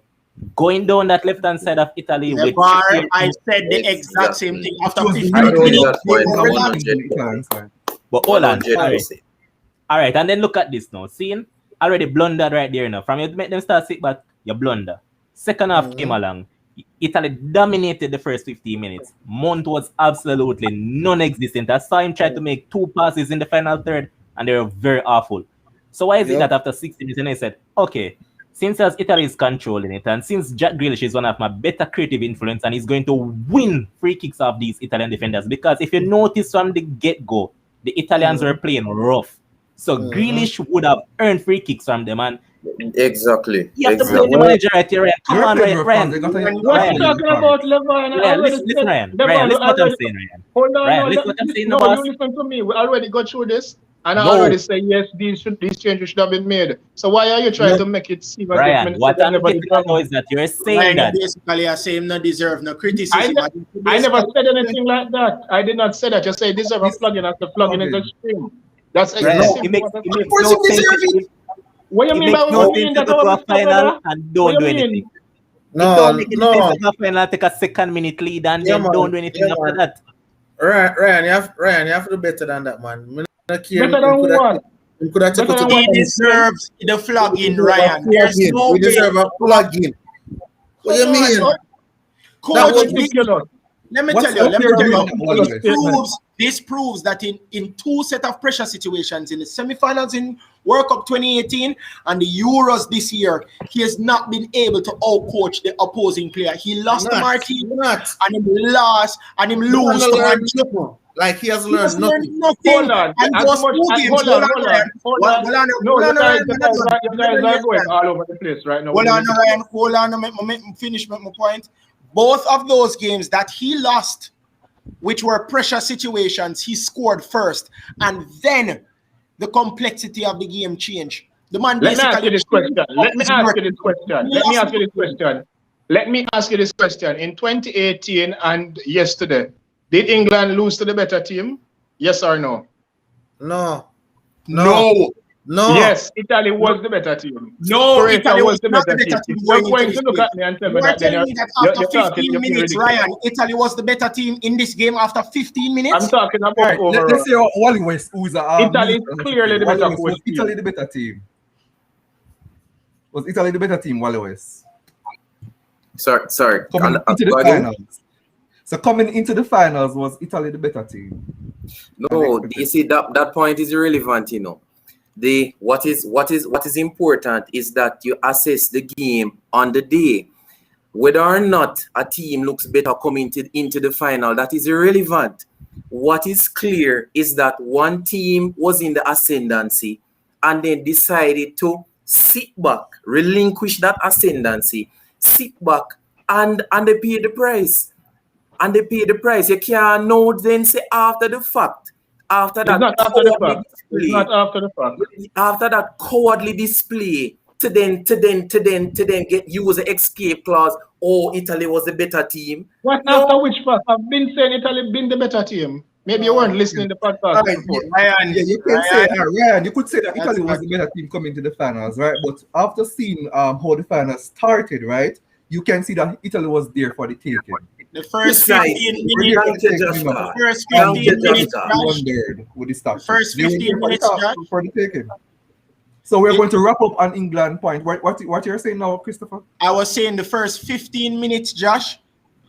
going down that left-hand side of Italy? With I said the exact same thing after 15 I don't minutes. that point. But hold on. All right, and then look at this now. Seeing already blundered right there now. From you make them start sit back, you blunder. Second half came along. Italy dominated the first 15 minutes. Mount was absolutely non-existent. I saw him try to make 2 passes in the final third, and they were very awful. So why is it that after 60 minutes, and I said, okay, since as Italy is controlling it, and since Jack Grealish is one of my better creative influence, and he's going to win free kicks off these Italian defenders, because if you notice from the get-go, the Italians were playing rough. So Grealish would have earned free kicks from them, and Exactly. you have to blame the manager right here, Ryan. Come on, Ryan. What you talking about, Levine? Ryan, listen, Ryan. Ryan, listen what I'm saying, Ryan. Hold on, Ryan, listen what I'm saying, no, boss. you listen to me. We already got through this, and I already said yes, these changes should have been made. So why are you trying to make it seem as Ryan, what I'm getting at now is that you're saying that basically I say him not deserve no criticism. I never said anything like that. I did not say that. You say deserve a flogging after flogging is extreme. That's it makes no sense. What you mean by no sense to go to a final and don't do anything. No. Final, take a second minute lead and then don't do anything after that. Ryan, you have to do better than that, man. Better than what? He deserves the flogging, Ryan. There's no we deserve a flogging. What do you mean? Coach, let me tell you, this proves that in 2 set of pressure situations, in the semi-finals in World Cup 2018 and the Euros this year, he has not been able to outcoach the opposing player. He lost to Martin, and him lost, and him lose to Manchester. Like he has learned nothing. Hold on. And those 2 games, hold on. No, you guys are going all over the place right now. Hold on, let me finish my point. Both of those games that he lost, which were pressure situations, he scored first, and then the complexity of the game changed. The man Let me ask you this question. In 2018 and yesterday, did England lose to the better team? Yes or no? No. Yes, Italy was the better team. No, Croatia Italy was the not better the better team. team. You're going to look at me and tell me that. Telling me that after 15 minutes, Ryan, Italy was the better team in this game after 15 minutes? I'm talking about Right, overall. let's say Wally West, who's Italy is clearly the better was Italy the better team? Was Italy the better team, Wally West? Sorry. Coming into the finals. So coming into the finals, was Italy the better team? No, you see that point is irrelevant, what is important is that you assess the game on the day. Whether or not a team looks better coming into the final, that is irrelevant. What is clear is that one team was in the ascendancy and then decided to sit back, relinquish that ascendancy, sit back, and they pay the price. And they pay the price. You can't know then say after the fact, after It's that not after the cowardly fact. It's display, not after the fact. after that cowardly display, to then get use the escape clause. Oh, Italy was a better team. What No. after which fact? I've been saying Italy been the better team. Maybe you weren't listening to the podcast Right, before. yeah, you can say Ryan, you could say that Italy was the better team coming to the finals, right? But after seeing how the finals started, right, you can see that Italy was there for the taking. The first Right. 15 We're minutes. there for the taking, The remember. first Young 15 minutes, Jessica. Josh. Wondered with this tactics. First They were 15 there for the minutes, ta- Josh. for the taking. So we're going to wrap up on England point. What you're saying now, Christopher? I was saying the first 15 minutes, Josh,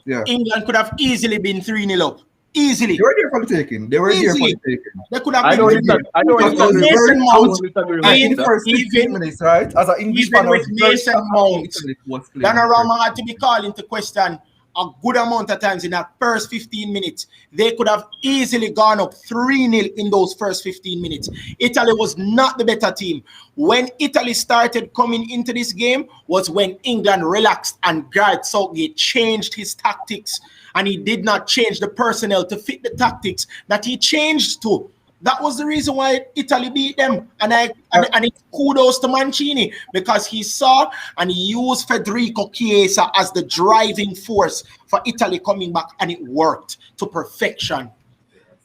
Yeah. England could have easily been 3-0 up. Easily. They were there for the taking. They were there for Easily. the taking. They could have I been don't 3-0. disagree. I don't Because disagree. Mason I Mount, don't disagree with And in the that. first 15 even- minutes, right? As an English even fan, I was with very Mason shocked how Mount, Italy was playing. Donnarumma had to be called into question a good amount of times in that first 15 minutes. They could have easily gone up 3-0 in those first 15 minutes. Italy was not the better team. When Italy started coming into this game was when England relaxed and Gareth Southgate changed his tactics, and he did not change the personnel to fit the tactics that he changed to. That was the reason why Italy beat them. And it's kudos to Mancini, because he saw and he used Federico Chiesa as the driving force for Italy coming back, and it worked to perfection.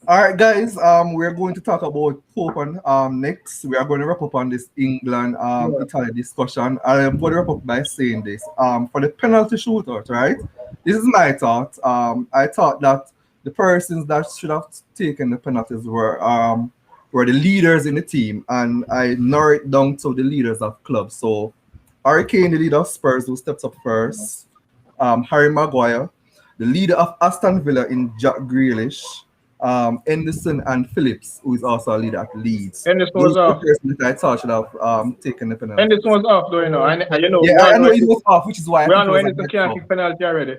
All right, guys. We're going to talk about COPA next. We are going to wrap up on this England Italy discussion. I'm going to wrap up by saying this. For the penalty shootout, right? This is my thought. I thought that the persons that should have taken the penalties were the leaders in the team, and I narrow it down to the leaders of clubs. So, Harry Kane, the leader of Spurs, who steps up first. Harry Maguire, the leader of Aston Villa in Jack Grealish. Henderson and Phillips, who is also a leader at Leeds. Henderson Those was are the off. persons that I thought should have taken the penalty. Henderson was off, though, you know. And you know, Yeah, I know he was off, which is why I we all think know it was a Henderson bit can't tough. kick penalty already.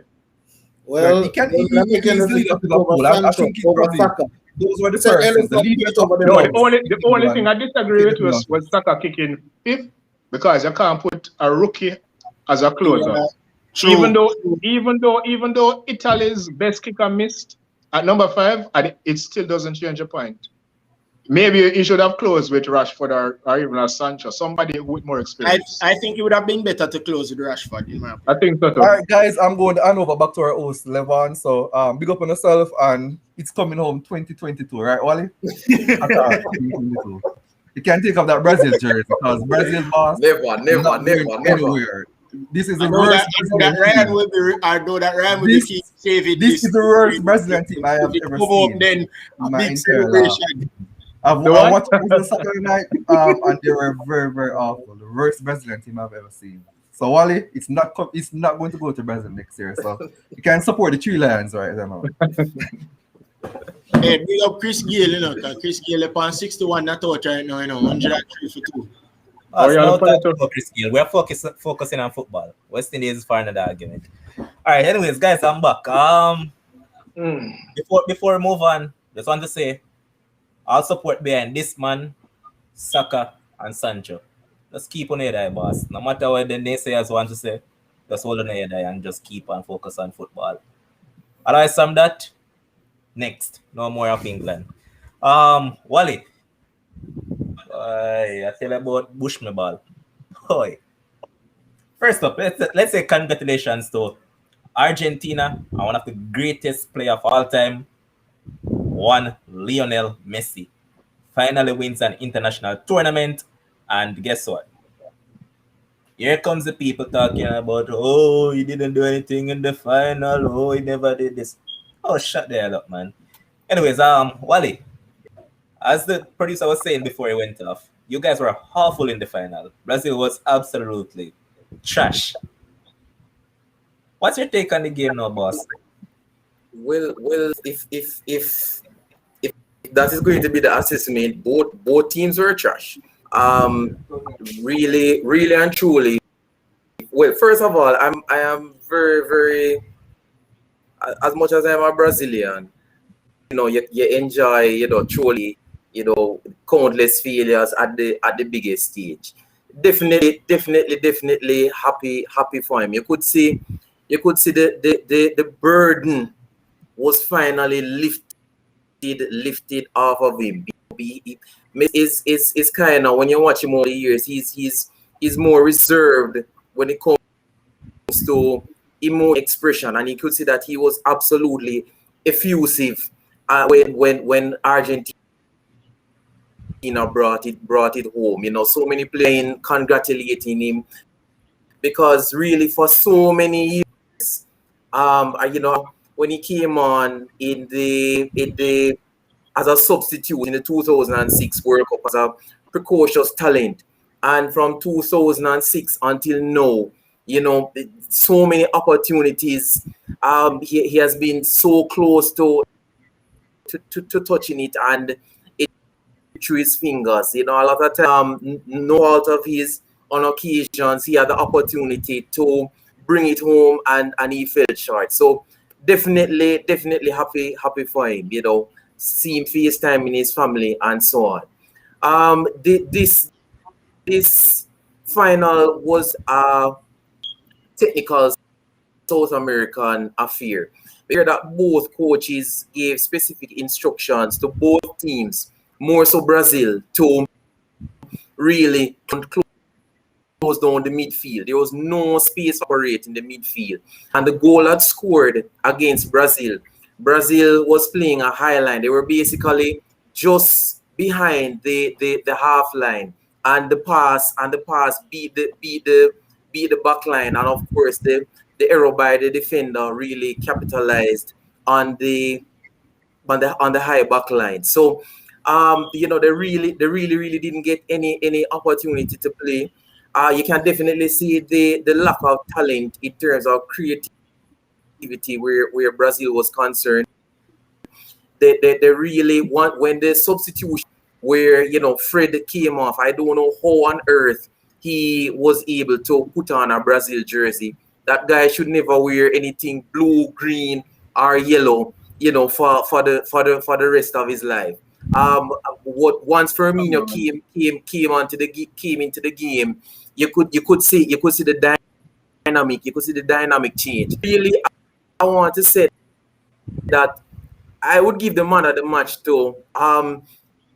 Well, He can well, let me he's get the leader of this Liverpool. I over think he over probably Saka. those were the So persons. The Henderson leaders beat over the No, clubs. the only thing I disagree with was Saka kicking fifth, because you can't put a rookie as a closer. True. Even though Italy's best kicker missed at number 5, and it still doesn't change the point. Maybe he should have closed with Rashford or even a Sancho, somebody with more experience. I think it would have been better to close with Rashford, in my opinion. I think so too. All right, guys, I'm going to hand over back to our host, Levon. So, big up on yourself, and it's coming home 2022, right, Wally? 2022. You can take off that Brazil jersey, because Brazil boss Never. anywhere. This is I the know worst that Brazilian Ryan team. will be. I know that Ryan will This- be saving This is the worst Brazilian team I have If it ever come up, seen. then in a my big entire life. celebration. I The what? watched Brazil Saturday night, and they were very, very awful. The worst Brazilian team I've ever seen. So Wally, it's not going to go to Brazil next year. So you can support the Three Lions right now. Hey, big up Chris Gale, you know, because Chris Gale upon 61 not out right now, you know, 103 for 2. Us yeah, no the talk point about Chris Gill. We're focusing on football. West Indies is far another argument. All right, anyways, guys, I'm back. Before we move on, just want to say I'll support behind this man, Saka and Sancho. Just keep on your eye, boss. No matter what the naysayers want to say, just hold on your eye and just keep on focus on football. Otherwise, from that, next, no more of England. Wally. I tell you about Bushman ball. Boy. First up, let's say congratulations to Argentina and one of the greatest players of all time, one Lionel Messi. Finally wins an international tournament, and guess what? Here comes the people talking about, oh, he didn't do anything in the final, oh, he never did this. Oh, shut the hell up, man. Anyways, Wally, as the producer was saying before he went off, you guys were awful in the final. Brazil was absolutely trash. What's your take on the game now, boss? Well, if that is going to be the assessment, both teams were trash. Really, really and truly. Well, first of all, I am very, very, as much as I'm a Brazilian, you enjoy, truly, countless failures at the biggest stage. Definitely happy for him. You could see the burden was finally lifted off of him. Is kind of, when you watch him over the years, he's more reserved when it comes to emotional expression, and you could see that he was absolutely effusive when Argentina brought it home. So many players congratulating him, because really for so many years, when he came on in the as a substitute in the 2006 World Cup as a precocious talent, and from 2006 until now, so many opportunities. He has been so close to touching it, and it through his fingers. A lot of time, no out of his, on occasions, he had the opportunity to bring it home, and he fell short. So definitely happy for him. See him FaceTime in his family and so on. This final was a technical South American affair. We hear that both coaches gave specific instructions to both teams, more so Brazil, to really close down the midfield. There was no space to operate in the midfield. And the goal had scored against Brazil. Brazil was playing a high line. They were basically just behind the half line. And the pass beat the back line. And of course the error by the defender really capitalized on the high back line. So they really didn't get any opportunity to play. You can definitely see the lack of talent in terms of creativity where Brazil was concerned. They really want, when the substitution where Fred came off, I don't know how on earth he was able to put on a Brazil jersey. That guy should never wear anything blue, green, or yellow, for the rest of his life. Once Firmino came into the game, you could see the dynamic change. Really, I want to say that I would give the man of the match to.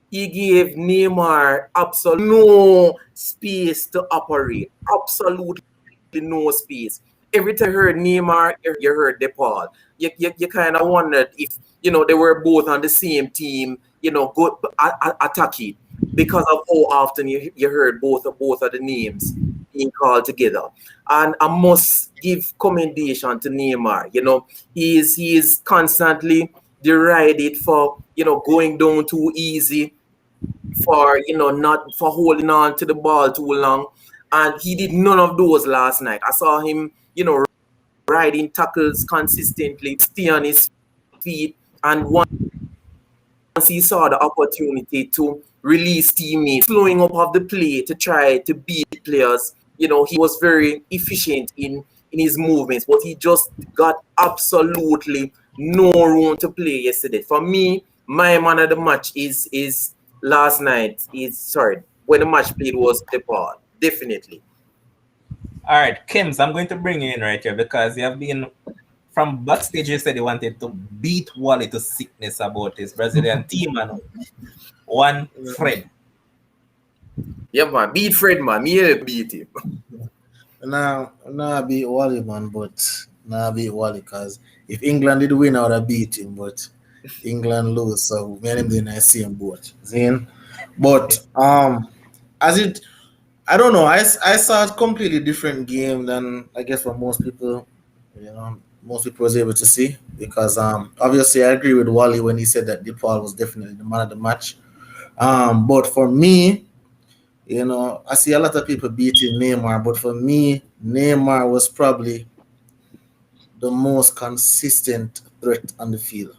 He gave Neymar absolutely no space to operate. Absolutely no space. Every time you heard Neymar, you heard DePaul. You kind of wondered if they were both on the same team, go attacking, because of how often you heard both of the names being called together. And I must give commendation to Neymar. He is constantly derided for going down too easy, for not for holding on to the ball too long, and he did none of those last night. I saw him riding tackles consistently, stay on his feet, and once he saw the opportunity to release teammates, slowing up of the play to try to beat players, he was very efficient in his movements, but he just got absolutely no room to play yesterday. For me, my man of the match is last night. When the match played was DePaul, definitely. All right, Kims, I'm going to bring you in right here because you have been from backstage. You said you wanted to beat Wally to sickness about his Brazilian team, and one Fred. Yeah, man, beat Fred, man. Me beat him. Nah, beat Wally, man, but beat Wally, because if England did win, I would have beat him, but England lose, so me and him in the same boat. See? But I don't know. I saw a completely different game than I guess what most people, most people was able to see, because obviously I agree with Wally when he said that DePaul was definitely the man of the match. But for me, I see a lot of people beating Neymar, but for me, Neymar was probably the most consistent threat on the field.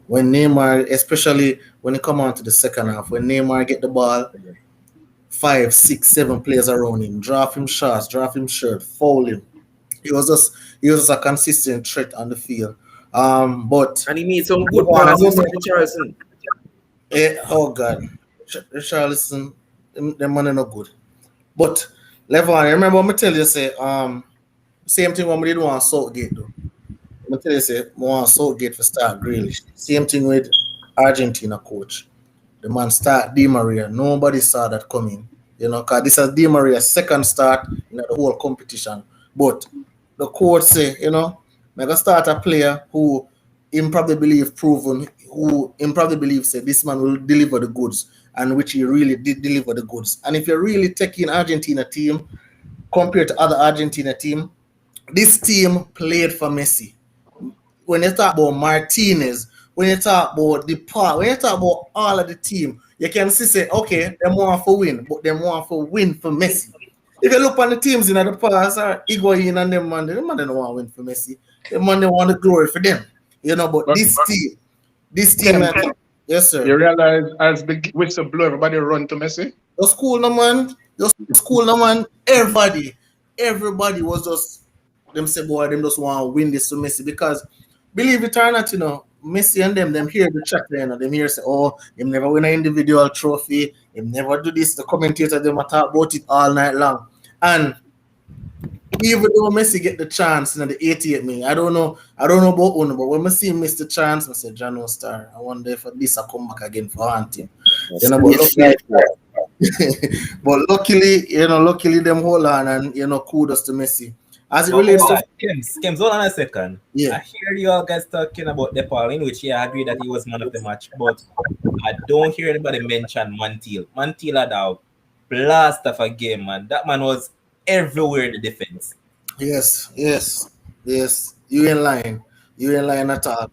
When Neymar, especially when it come on to the second half, when Neymar get the ball, 5, 6, 7 players around him, draft him shots, draft him shirt, foul him. He was just a consistent threat on the field. But And he made some good LeBron, I passes don't to know. Richardson. Oh God, Richarlison, them money no good. But Levon, I remember me tell you say same thing when we did want Southgate though. I tell you say we want Southgate for start Grealish. Same thing with Argentina coach. The man start Di Maria. Nobody saw that coming. Because this is Di Maria's second start in the whole competition. But the coach say, I'm gonna start a player who him probably believe proven, who him probably believe say this man will deliver the goods, and which he really did deliver the goods. And if you're really taking Argentina team compared to other Argentina team, this team played for Messi. When you talk about Martinez, when you talk about the part, when you talk about all of the team, you can see say, okay, they want to win, but they want to win for Messi. If you look on the teams in the past, Higuain and them man, don't want to win for Messi. The man they want the glory for them. But this team, yes sir. You realize as the whistle blow, everybody run to Messi. Your school no man. Everybody was just them say boy, them just want to win this to Messi because believe it or not, Messi and them hear the chat there, them hear say, oh, them never win an individual trophy, them never do this. The commentator them talk about it all night long. And even though Messi get the chance in the 88 minute, I don't know about one, but when I see him miss the chance, I say, John Star, I wonder if this will come back again for hunting. But luckily them hold on and kudos to Messi. As it relates to Kems, hold on a second. Yeah. I hear you all guys talking about DePaul, in which I agree that he was man of the match, but I don't hear anybody mention Montiel. Montiel had a blast of a game, man. That man was everywhere in the defense. Yes. You in line at all.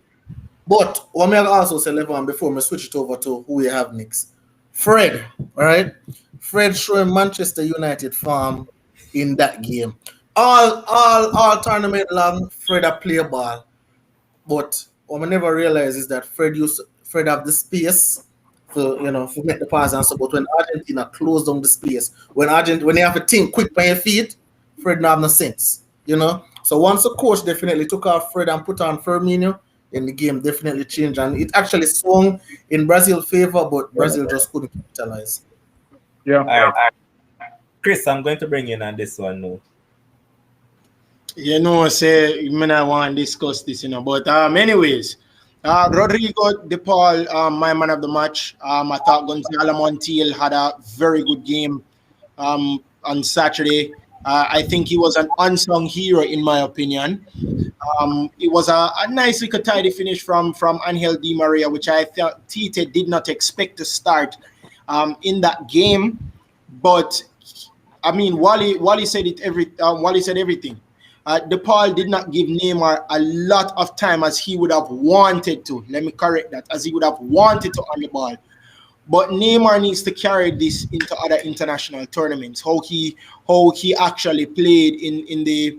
But what me also say, Levon, before we switch it over to who we have next. Fred, all right? Fred showing Manchester United form in that game. All tournament long, Fred a play ball. But what I never realize is that Fred have the space to make the pass and so. But when Argentina closed down the space, when they have to think quick by your feet, Fred not have no sense. So once the coach definitely took off Fred and put on Firmino, then the game definitely changed. And it actually swung in Brazil's favor, but Brazil just couldn't capitalize. Yeah. All right. Chris, I'm going to bring you in on this one now. Say, I want to discuss this, but anyways, Rodrigo De Paul, my man of the match. I thought Gonzalo Montiel had a very good game on Saturday. I think he was an unsung hero, in my opinion. It was a nice little tidy finish from Angel Di Maria, which I thought Tite did not expect to start in that game. But I mean, Wally said everything. De Paul did not give Neymar a lot of time as he would have wanted to. Let me correct that, as he would have wanted to on the ball. But Neymar needs to carry this into other international tournaments. How he actually played in the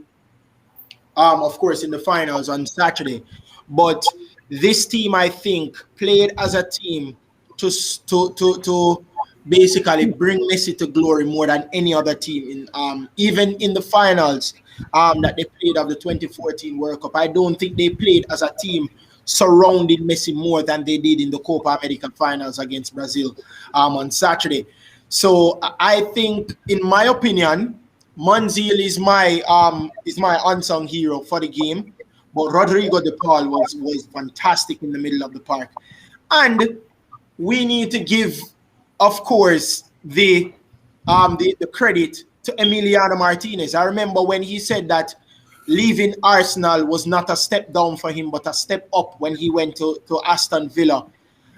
of course in the finals on Saturday. But this team, I think, played as a team to basically bring Messi to glory more than any other team in even in the finals that they played of the 2014 World Cup. I don't think they played as a team surrounding Messi more than they did in the Copa America finals against Brazil on Saturday. So I think, in my opinion, Montiel is my unsung hero for the game, but Rodrigo De Paul was fantastic in the middle of the park, and we need to give, of course, the credit to Emiliano Martinez. I remember when he said that leaving Arsenal was not a step down for him, but a step up when he went to Aston Villa.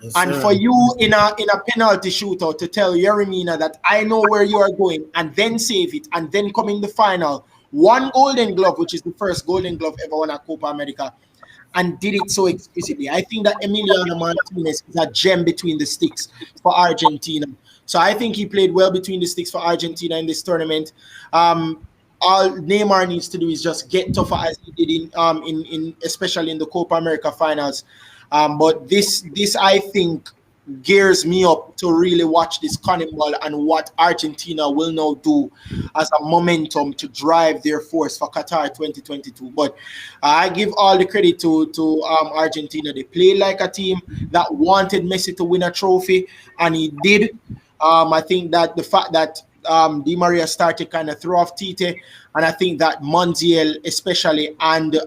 Yes, and for you in a penalty shootout to tell Yeremina that I know where you are going and then save it and then come in the final, one Golden Glove, which is the first Golden Glove ever won at Copa America, and did it so exquisitely. I think that Emiliano Martinez is a gem between the sticks for Argentina. So I think he played well between the sticks for Argentina in this tournament. All Neymar needs to do is just get tougher as he did in especially in the Copa America finals. But this I think gears me up to really watch this cannonball and what Argentina will now do as a momentum to drive their force for Qatar 2022. But I give all the credit to Argentina. They played like a team that wanted Messi to win a trophy, and he did. I think that the fact that Di Maria started kind of throw off Tite, and I think that Montiel especially and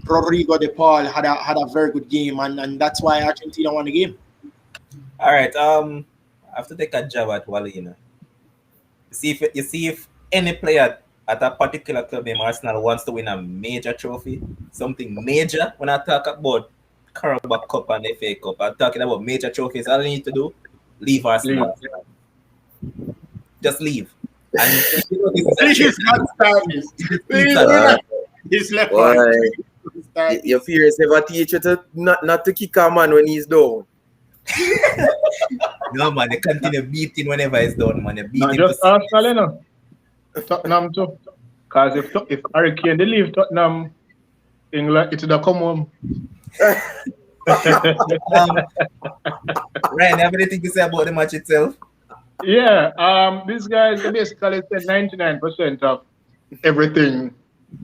Rodrigo de Paul had a very good game, and that's why Argentina won the game. All right. I have to take a jab at Wally. You see if any player at a particular club named Arsenal wants to win a major trophy, something major. When I talk about Carabao Cup and FA Cup, I'm talking about major trophies. All you need to do, leave Arsenal. Just leave. And Please not start this. This left Your fears never teach you to not to kick a man when he's down. No man, they continue beating whenever it's done, man. They beat Not him just to Arsenal, you know. Tottenham too. Because if Harry Kane they leave Tottenham, England it would come home. Ryan, have anything to say about the match itself? Yeah, these guys they basically said 99% of everything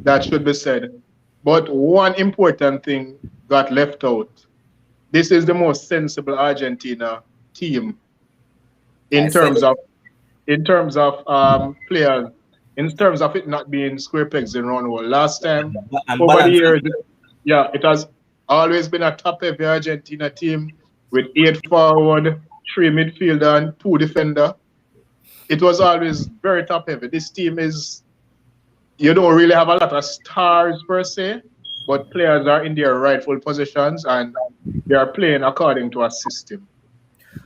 that should be said. But one important thing got left out. This is the most sensible Argentina team in terms of players, in terms of it not being square pegs in round hole. Last time over the years, it has always been a top heavy Argentina team with 8 forward, 3 midfielder, and 2 defender. It was always very top heavy. This team is, you don't really have a lot of stars per se, but players are in their rightful positions and they are playing according to a system.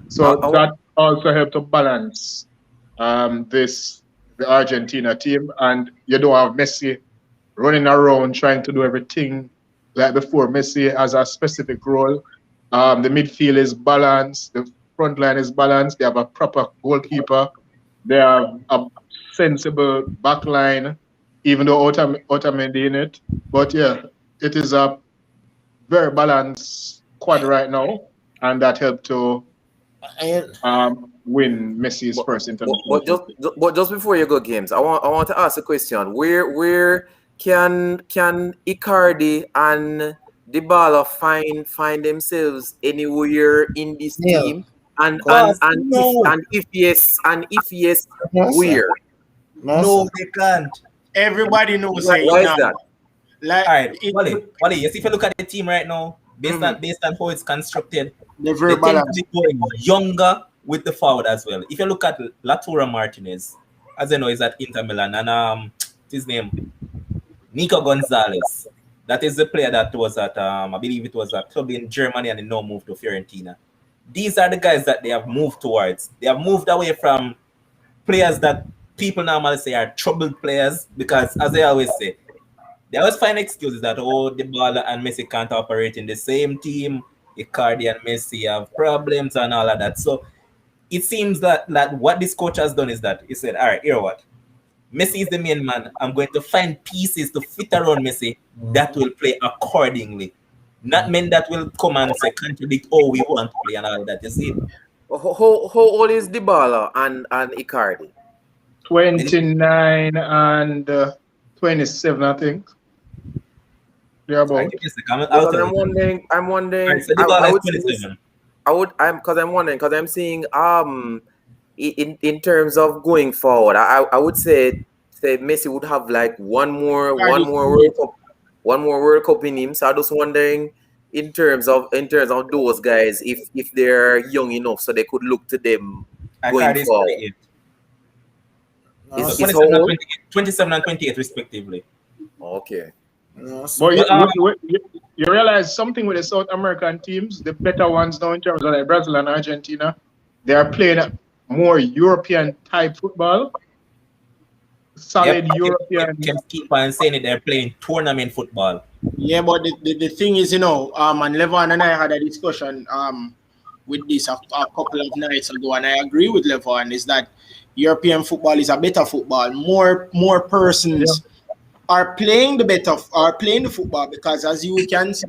So that also helped to balance the Argentina team, and you don't have Messi running around trying to do everything like before. Messi has a specific role. The midfield is balanced. The front line is balanced. They have a proper goalkeeper. They have a sensible back line, even though Otamendi in it. But yeah, it is a very balanced squad right now, and that helped to win Messi's first international. But just before you go, games, I want to ask a question. Where can Icardi and Dybala find themselves anywhere in this team? And if yes, where? No, they can't. Everybody knows. Why is that? Like, all right, Wally, you see if you look at the team right now, based on how it's constructed, they tend to be going younger with the forward as well. If you look at Lautaro Martinez, as you know, he's at Inter Milan, and his name, Nico Gonzalez. That is the player that was at, I believe it was a club in Germany, and he now moved to Fiorentina. These are the guys that they have moved towards. They have moved away from players that people normally say are troubled players, because, as they always say, they always find excuses that, Dybala and Messi can't operate in the same team. Icardi and Messi have problems and all of that. So it seems that what this coach has done is that he said, all right, here what? Messi is the main man. I'm going to find pieces to fit around Messi that will play accordingly. Not men that will come and say contradict, we want to play and all of that. You see? How old is Dybala and Icardi? 29 and 27, I think. They're about. I'm wondering. I'm wondering because I'm seeing in terms of going forward, I would say Messi would have like one more World Cup in him. So I'm just wondering in terms of those guys if they're young enough so they could look to them going forward. It's 27 and 28 respectively. Okay. But you realize something with the South American teams, the better ones now in terms of like Brazil and Argentina, they are playing more European type football. Solid European. Can keep on saying it, they're playing tournament football. Yeah, but the thing is, and Levon and I had a discussion with this a couple of nights ago, and I agree with Levon, is that European football is a better football. More persons are playing the football, because as you can see,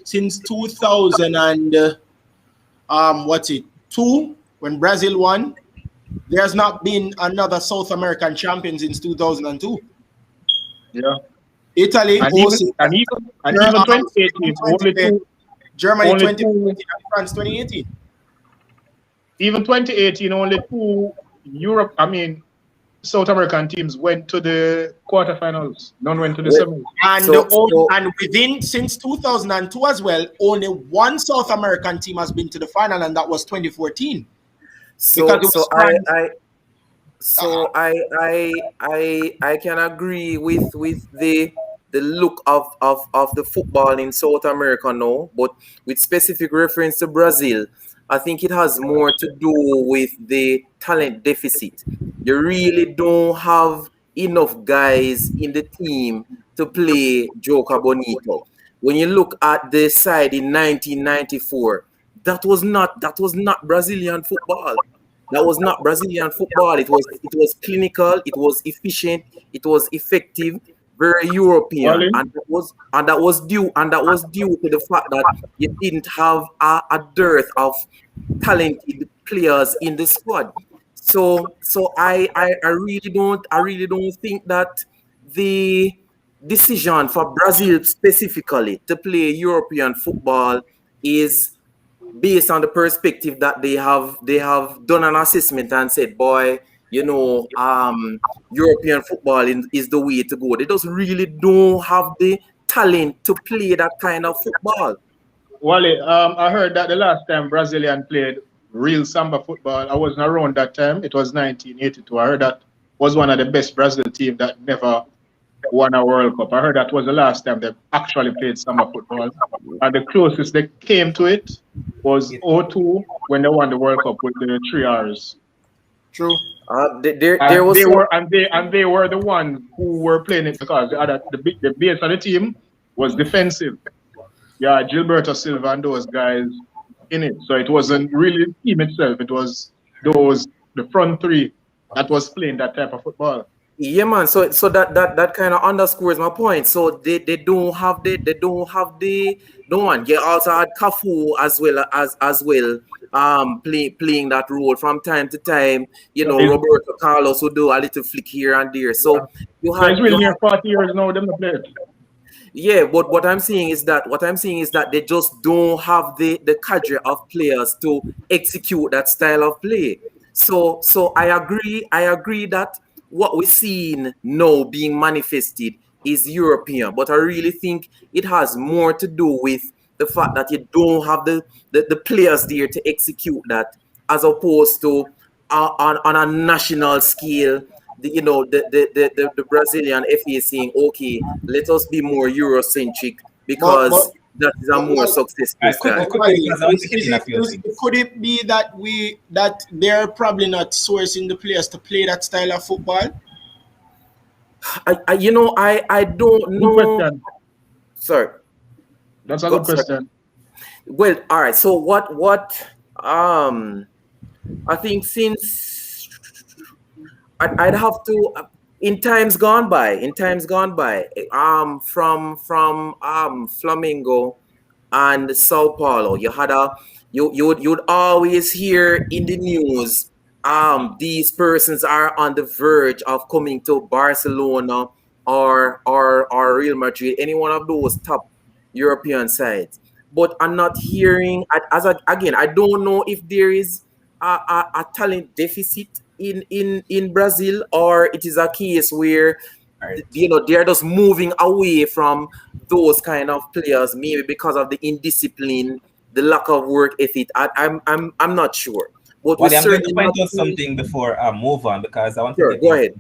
since 2000 and what's it, 2 when Brazil won. There's not been another South American champion since 2002. Yeah. Italy, And 06, even 2018, only two. Germany only 2014, two- and France 2018. Even 2018, only 2 South American teams went to the quarterfinals. None went to the Well, semis. And within since 2002 as well, only one South American team has been to the final, and that was 2014. Because it was I can agree with the look of the football in South America now, but with specific reference to Brazil, I think it has more to do with the talent deficit. You really don't have enough guys in the team to play Joker Bonito. When you look at the side in 1994, that was not Brazilian football. That was not Brazilian football. It was clinical, it was efficient, it was effective, very European, Wally? and that was due to the fact that you didn't have a dearth of talented players in the squad. So I really don't think that the decision for Brazil specifically to play European football is based on the perspective that they have done an assessment and said, boy, European football is the way to go. They just really don't have the talent to play that kind of football. Wally, I heard that the last time Brazilian played real samba football, I wasn't around that time. It was 1982. I heard that was one of the best Brazil team that never won a World Cup. I heard that was the last time they actually played samba football. And the closest they came to it was 02 when they won the World Cup with the 3 R's. True. There was they were the ones who were playing it because the base of the team was defensive. Yeah, Gilberto Silva and those guys in it. So it wasn't really the team itself. It was the front 3 that was playing that type of football. Yeah, man. So that kind of underscores my point. So they don't have the no one. You also had Cafu as well playing that role from time to time. Roberto Carlos would do a little flick here and there. So you had. He's really near 40 years now. Them to play it. Yeah, but what I'm saying is that they just don't have the cadre of players to execute that style of play. So I agree that what we're seeing now being manifested is European, but I really think it has more to do with the fact that you don't have the players there to execute that, as opposed to on a national scale. The Brazilian FA saying, okay, let us be more Eurocentric because that is a more successful style. Could it be that they're probably not sourcing the players to play that style of football? I don't know. Good question. Sorry. That's a good question. Well, all right. So what I think since I'd have to in times gone by, from Flamengo and Sao Paulo, you'd always hear in the news, these persons are on the verge of coming to Barcelona or Real Madrid, any one of those top European sides. But I'm not hearing, again, I don't know if there is a talent deficit in Brazil, or it is a case where they're just moving away from those kind of players, maybe because of the indiscipline, the lack of work ethic. I'm not sure. But I'm going to point out something before I move on, because I want to go ahead.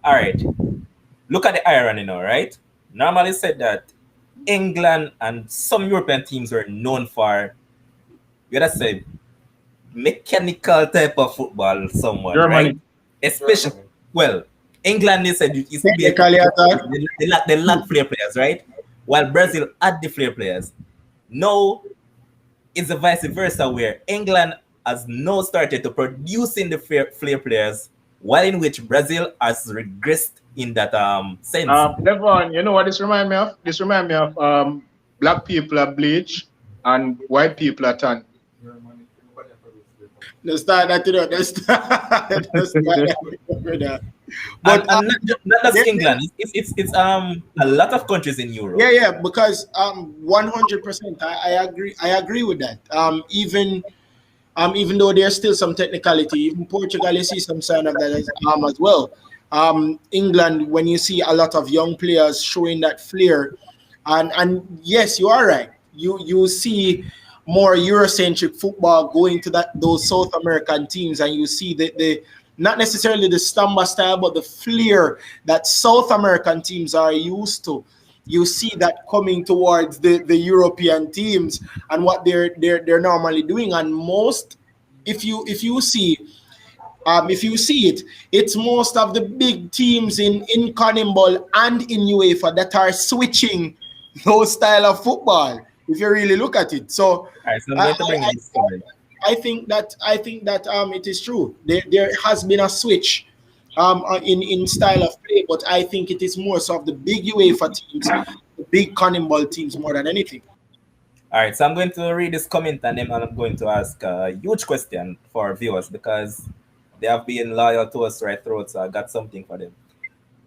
All right. Look at the irony now, right? Normally said that England and some European teams were known for, you gotta say, mechanical type of football somewhat, Germany. right? Especially, well, England is they lack flair players, right? While Brazil had the flair players. Now it's the vice versa, where England has now started to producing the flair players, while in which Brazil has regressed in that sense. Devon, you know what this reminds me of? This reminds me of black people are bleach and white people are tan. Let's start that, you know. Let's start, let's start that. And, But and not just there- England. It's a lot of countries in Europe. yeah, because 100%, I agree. I agree with that. Even though there's still some technicality, even Portugal, you see some sign of that as well. England, when you see a lot of young players showing that flair, and yes, you are right. You see more Eurocentric football going to those South American teams, and you see the not necessarily the Stamba style, but the flair that South American teams are used to. You see that coming towards the European teams and what they're normally doing. And most, if you see it, it's most of the big teams in CONMEBOL and in UEFA that are switching those style of football. If you really look at it, so All right, so I'm I, going to bring in this comment. I think that it is true. There has been a switch in style of play, but I think it is more so of the big UEFA teams, the big CONMEBOL teams more than anything. All right, so I'm going to read this comment and then I'm going to ask a huge question for our viewers because they have been loyal to us right through, so I got something for them.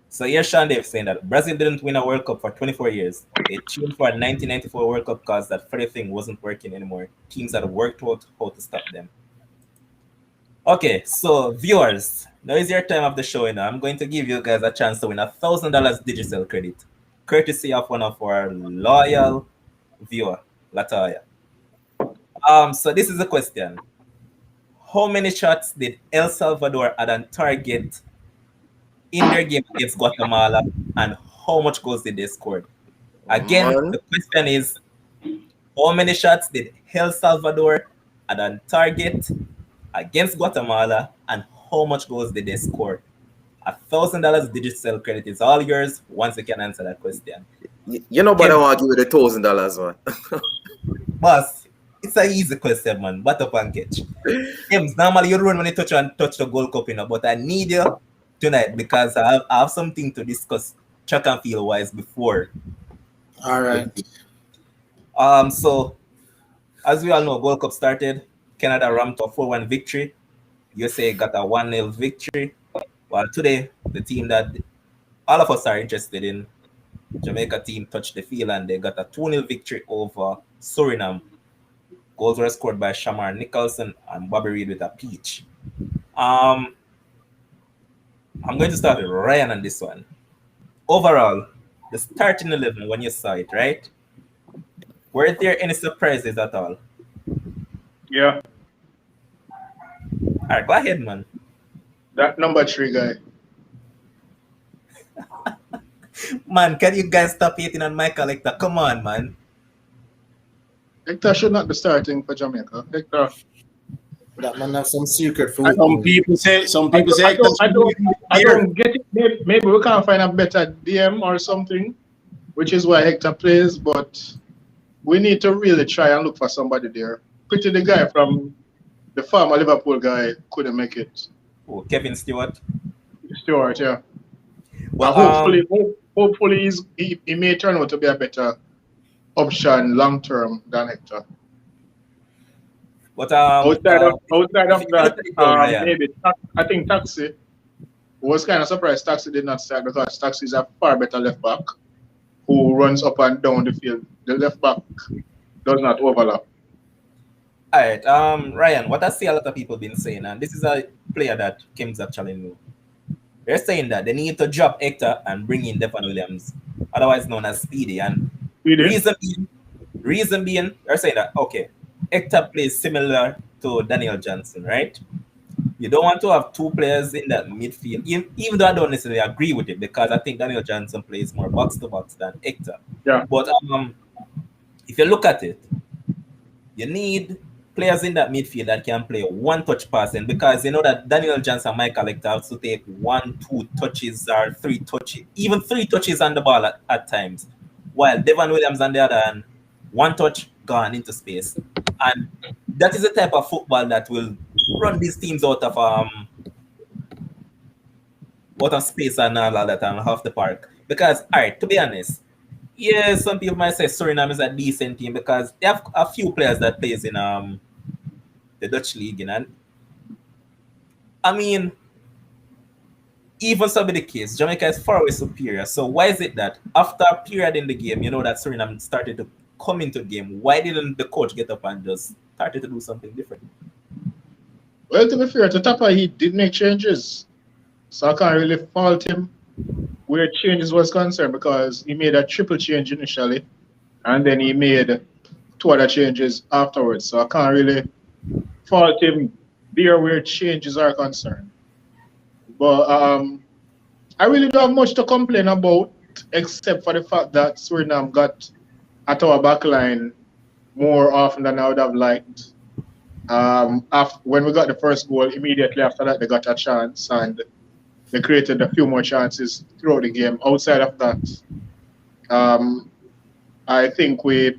So here's Sean Dave saying that Brazil didn't win a World Cup for 24 years. They tuned for a 1994 World Cup because that very thing wasn't working anymore. Teams had worked out how to stop them. Okay, so viewers, now is your time of the show. I'm going to give you guys a chance to win $1,000 digital credit, courtesy of one of our loyal viewer, Latoya. So this is the question. How many shots did El Salvador add on target in their game against Guatemala, and how much goals did they score? Again, Man. the question is, how many shots did El Salvador add on target against Guatemala, and how much goals did they score? $1,000 digital credit is all yours once you can answer that question. You know, but I want to give you the $1,000, man. Boss, it's an easy question, man. What up and catch. James, normally you run when you touch the Gold Cup, but I need you tonight because I have something to discuss track and field wise before. All right. So as we all know, Gold Cup started. Canada ramped up 4-1 victory. USA got a 1-0 victory. While today, the team that all of us are interested in, Jamaica team, touched the field and they got a 2-0 victory over Suriname. Goals were scored by Shamar Nicholson and Bobby Reed with a peach. I'm going to start with Ryan on this one. Overall, the starting 11 when you saw it, right? Were there any surprises at all? Yeah, All right, go ahead, man. that number 3 guy. Man, can you guys stop hating on my collector? Come on, man. Hector should not be starting for Jamaica. Hector. That man have some secret I food. Some people say I don't get it. Maybe we can't find a better DM or something, which is why Hector plays, but we need to really try and look for somebody there. Pretty the guy from the former Liverpool guy couldn't make it. Oh, Kevin Stewart. Stewart, yeah. Well, Hopefully he may turn out to be a better option long term than Hector. but Outside of if you look at that, it though, Ryan, maybe I think Taxi was kind of surprised Taxi did not start because Taxi is a far better left back who runs up and down the field. The left back does not overlap. all right, Ryan, what I see a lot of people been saying, and this is a player that Kim's actually knew. They're saying that they need to drop Hector and bring in Devon Williams, otherwise known as Speedy. And reason being, they're saying that, okay, Hector plays similar to Daniel Johnson, right? You don't want to have two players in that midfield, even though I don't necessarily agree with it because I think Daniel Johnson plays more box to box than Hector. Yeah. But if you look at it, you need players in that midfield that can play one touch passing because you know that Daniel Johnson and Michael Hector have to take 1, 2 touches or 3 touches, even 3 touches on the ball at times. While Devon Williams on the other hand, 1 touch gone into space. And that is the type of football that will run these teams out of space and all of that and half the park. Because, all right, to be honest, yeah, some people might say Suriname is a decent team because they have a few players that plays in the Dutch league, and I mean, even some of the case, Jamaica is far away superior. So why is it that after a period in the game, you know that Suriname started to come into the game? Why didn't the coach get up and just started to do something different? Well, to be fair, to Tapa, he did make changes. So I can't really fault him where changes was concerned because he made a triple change initially and then he made two other changes afterwards. So I can't really fault him there where changes are concerned. But I really don't have much to complain about except for the fact that Suriname got at our back line more often than I would have liked. After, when we got the first goal, immediately after that, they got a chance and they created a few more chances throughout the game. Outside of that, I think we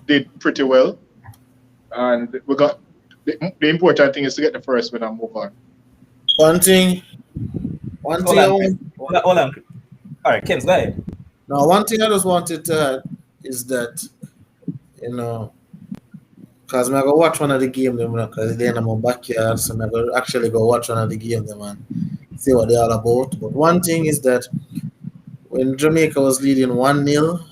did pretty well. And we got the important thing is to get the first win and move on. One thing I want, Hold on. All right, Kems, go ahead. now one thing I just wanted to add is that, you know, because I'm gonna watch one of the game them because then I'm on backyard, so I'm gonna actually go watch one of the game them and see what they're all about. But one thing is that when Jamaica was leading 1-0,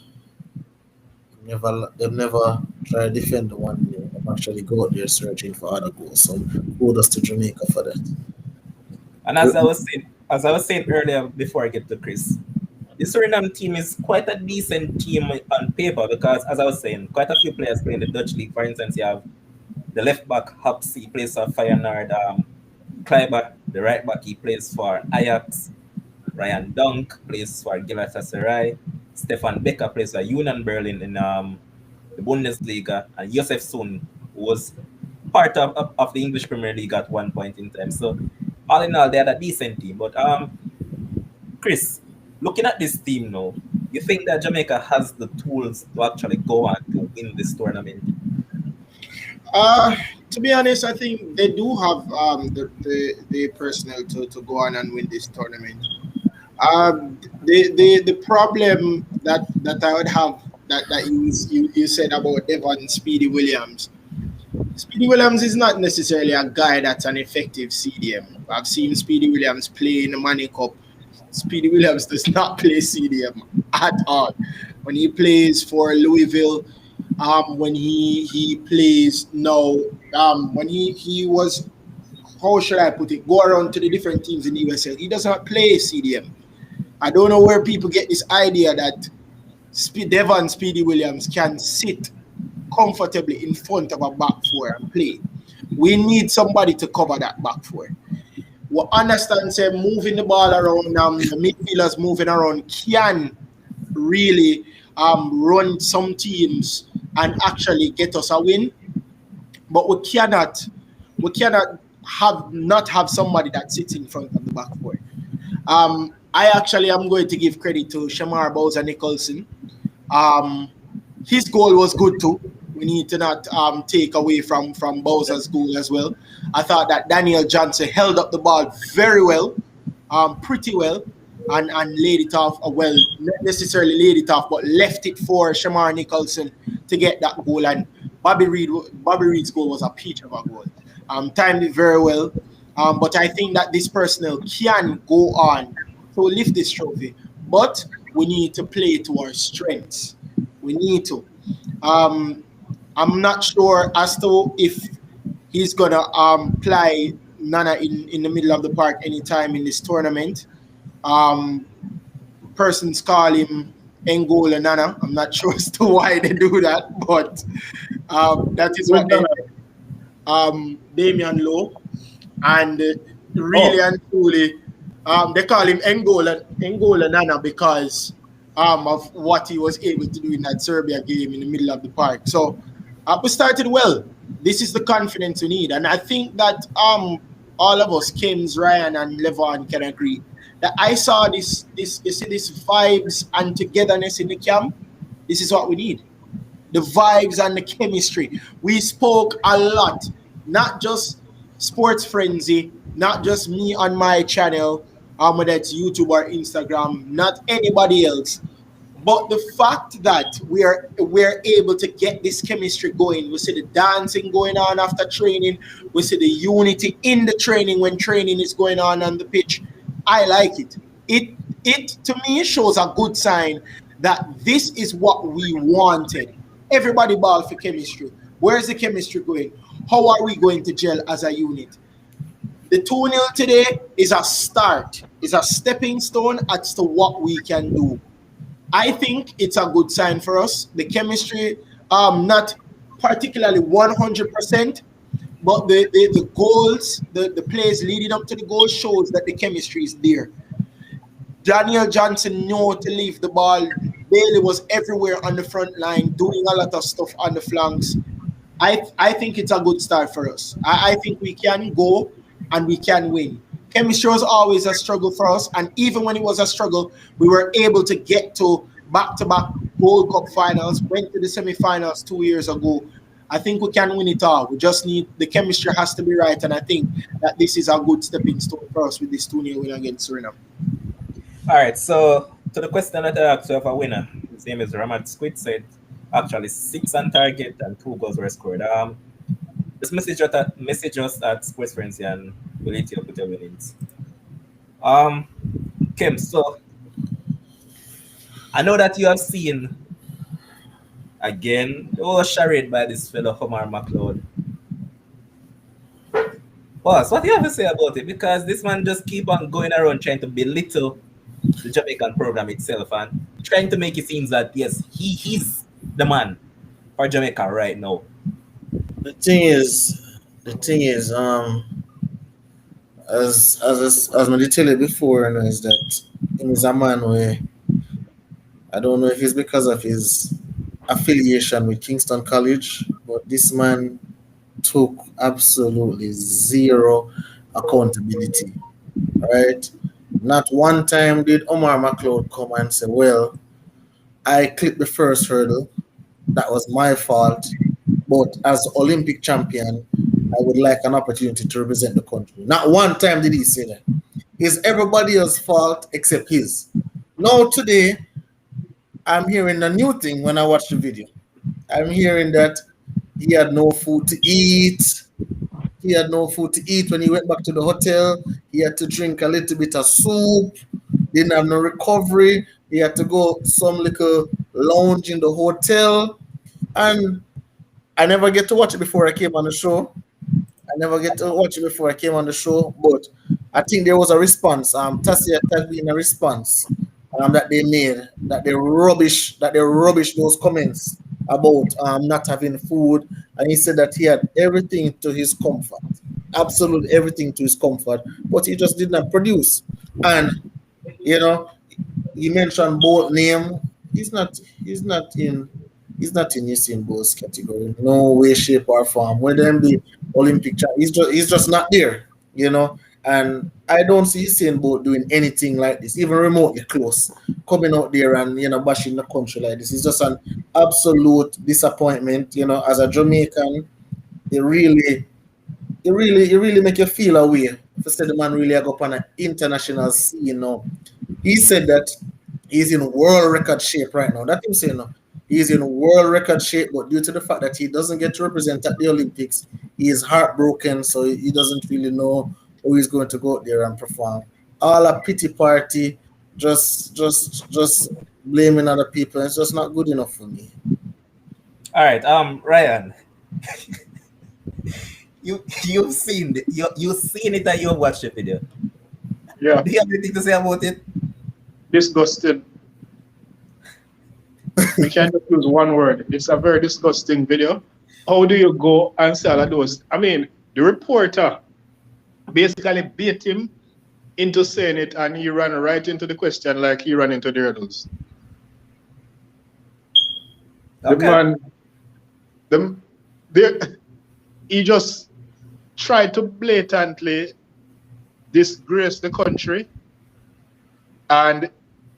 they've never tried to defend the 1-0. They've actually go out there searching for other goals. So kudos to Jamaica for that. And as I was saying earlier before I get to Chris, the Suriname team is quite a decent team on paper because, as I was saying, quite a few players play in the Dutch league. For instance, you have the left back Hops, he plays for Feyenoord. Kleiber, the right back, he plays for Ajax. Ryan Dunk plays for Galatasaray. Stefan Becker plays for Union Berlin in the Bundesliga. And Josef Sun was part of the English Premier League at one point in time. So, all in all, they had a decent team. But, Chris, looking at this team now, you think that Jamaica has the tools to actually go on to win this tournament? To be honest, I think they do have the personnel to go on and win this tournament. The problem that I would have that you said about Devon Speedy Williams. Speedy Williams is not necessarily a guy that's an effective CDM. I've seen Speedy Williams play in the Money Cup. Speedy Williams does not play CDM at all. When he plays for Louisville, when he plays now, when he was, how should I put it, go around to the different teams in the USL, he does not play CDM. I don't know where people get this idea that Devon Speedy Williams can sit comfortably in front of a back four and play. We need somebody to cover that back four. We understand, say, moving the ball around, the midfielders moving around can really run some teams and actually get us a win. But we cannot have somebody that sits in front of the back four. I actually am going to give credit to Shamar Bowser Nicholson. His goal was good too. We need to not take away from Bowser's goal as well. I thought that Daniel Johnson held up the ball very well, pretty well, and laid it off. Well, not necessarily laid it off, but left it for Shamar Nicholson to get that goal. And Bobby Reed's goal was a peach of a goal. Timed it very well. But I think that this personnel can go on to lift this trophy. But we need to play to our strengths. We need to. I'm not sure as to if he's gonna play Nana in the middle of the park anytime in this tournament. Persons call him N'Gola Nana. I'm not sure as to why they do that, but that is what they Damian Lowe. And really and truly, they call him N'Gola Nana because of what he was able to do in that Serbia game in the middle of the park. So we started well. This is the confidence we need. And I think that all of us, Kims, Ryan, and Levon can agree that I saw this vibes and togetherness in the camp. This is what we need. The vibes and the chemistry. We spoke a lot, not just Sports Frenzzyy, not just me on my channel, whether it's YouTube or Instagram, not anybody else. But the fact that we're able to get this chemistry going, we see the dancing going on after training, we see the unity in the training when training is going on the pitch. I like it. It to me shows a good sign that this is what we wanted. Everybody ball for chemistry. Where's the chemistry going? How are we going to gel as a unit? The 2-0 today is a start, is a stepping stone as to what we can do. I think it's a good sign for us. The chemistry, not particularly 100%, but the goals, the plays leading up to the goal shows that the chemistry is there. Daniel Johnson knew to leave the ball. Bailey was everywhere on the front line, doing a lot of stuff on the flanks. I think it's a good start for us. I think we can go and we can win. Chemistry was always a struggle for us, and even when it was a struggle, we were able to get to back-to-back World Cup finals, went to the semi-finals 2 years ago. I think we can win it all. We just need, the chemistry has to be right, and I think that this is a good stepping stone for us with this 2-0 win against Suriname. All right, so to the question that I asked you of a winner, his name is Ramad Squid, said actually 6 on target and 2 goals were scored. Just message us at Sports Frenzzyy and we'll hit you up with your winnings. Kim, so I know that you have seen again the whole charade by this fellow Omar McLeod. Boss, what do you have to say about it? Because this man just keep on going around trying to belittle the Jamaican program itself and trying to make it seem that yes, he's the man for Jamaica right now. The thing is, as I tell you before, you know, is that he is a man where I don't know if it's because of his affiliation with Kingston College, but this man took absolutely zero accountability. Right? Not one time did Omar McLeod come and say, "Well, I clipped the first hurdle. That was my fault. But as Olympic champion, I would like an opportunity to represent the country." Not one time did he say that. It's everybody else's fault except his. Now today, I'm hearing a new thing when I watch the video. I'm hearing that he had no food to eat. He had no food to eat when he went back to the hotel. He had to drink a little bit of soup. Didn't have no recovery. He had to go some little lounge in the hotel. And I never get to watch it before I came on the show. But I think there was a response. Tassia has been a response that they made, that they rubbish those comments about not having food, and he said that he had everything to his comfort, absolutely everything to his comfort, but he just did not produce. And you know, you mentioned both name. He's not in Usain Bolt's category, no way, shape, or form. When them the Olympic champ, he's just not there, you know. And I don't see Usain Bolt doing anything like this, even remotely close, coming out there and bashing the country like this. It's just an absolute disappointment, you know. As a Jamaican, it really make you feel away. If you say the man really go up on an international scene, you know. He said that he's in world record shape right now. That's him saying no. He's in world record shape, but due to the fact that he doesn't get to represent at the Olympics, he is heartbroken, so he doesn't really know how he's going to go out there and perform. All a pity party, just blaming other people. It's just not good enough for me. All right, Ryan, you've seen it. You've seen it and you've watched the video. Yeah. Do you have anything to say about it? Disgusting. We can't just use one word. It's a very disgusting video. How do you go and say all of those? I mean, the reporter basically bait him into saying it, and he ran right into the question like he ran into the hurdles. Okay. He just tried to blatantly disgrace the country, and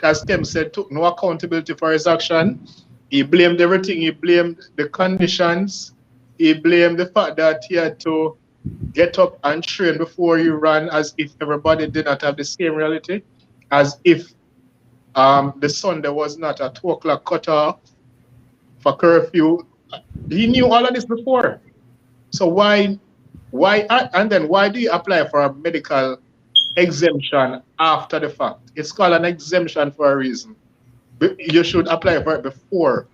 as Tim said, took no accountability for his action. He blamed everything. He blamed the conditions. He blamed the fact that he had to get up and train before he ran, as if everybody did not have the same reality, as if the Sunday was not a 2 o'clock cutoff for curfew. He knew all of this before. So why, and then why do you apply for a medical exemption after the fact? It's called an exemption for a reason. You should apply for it before.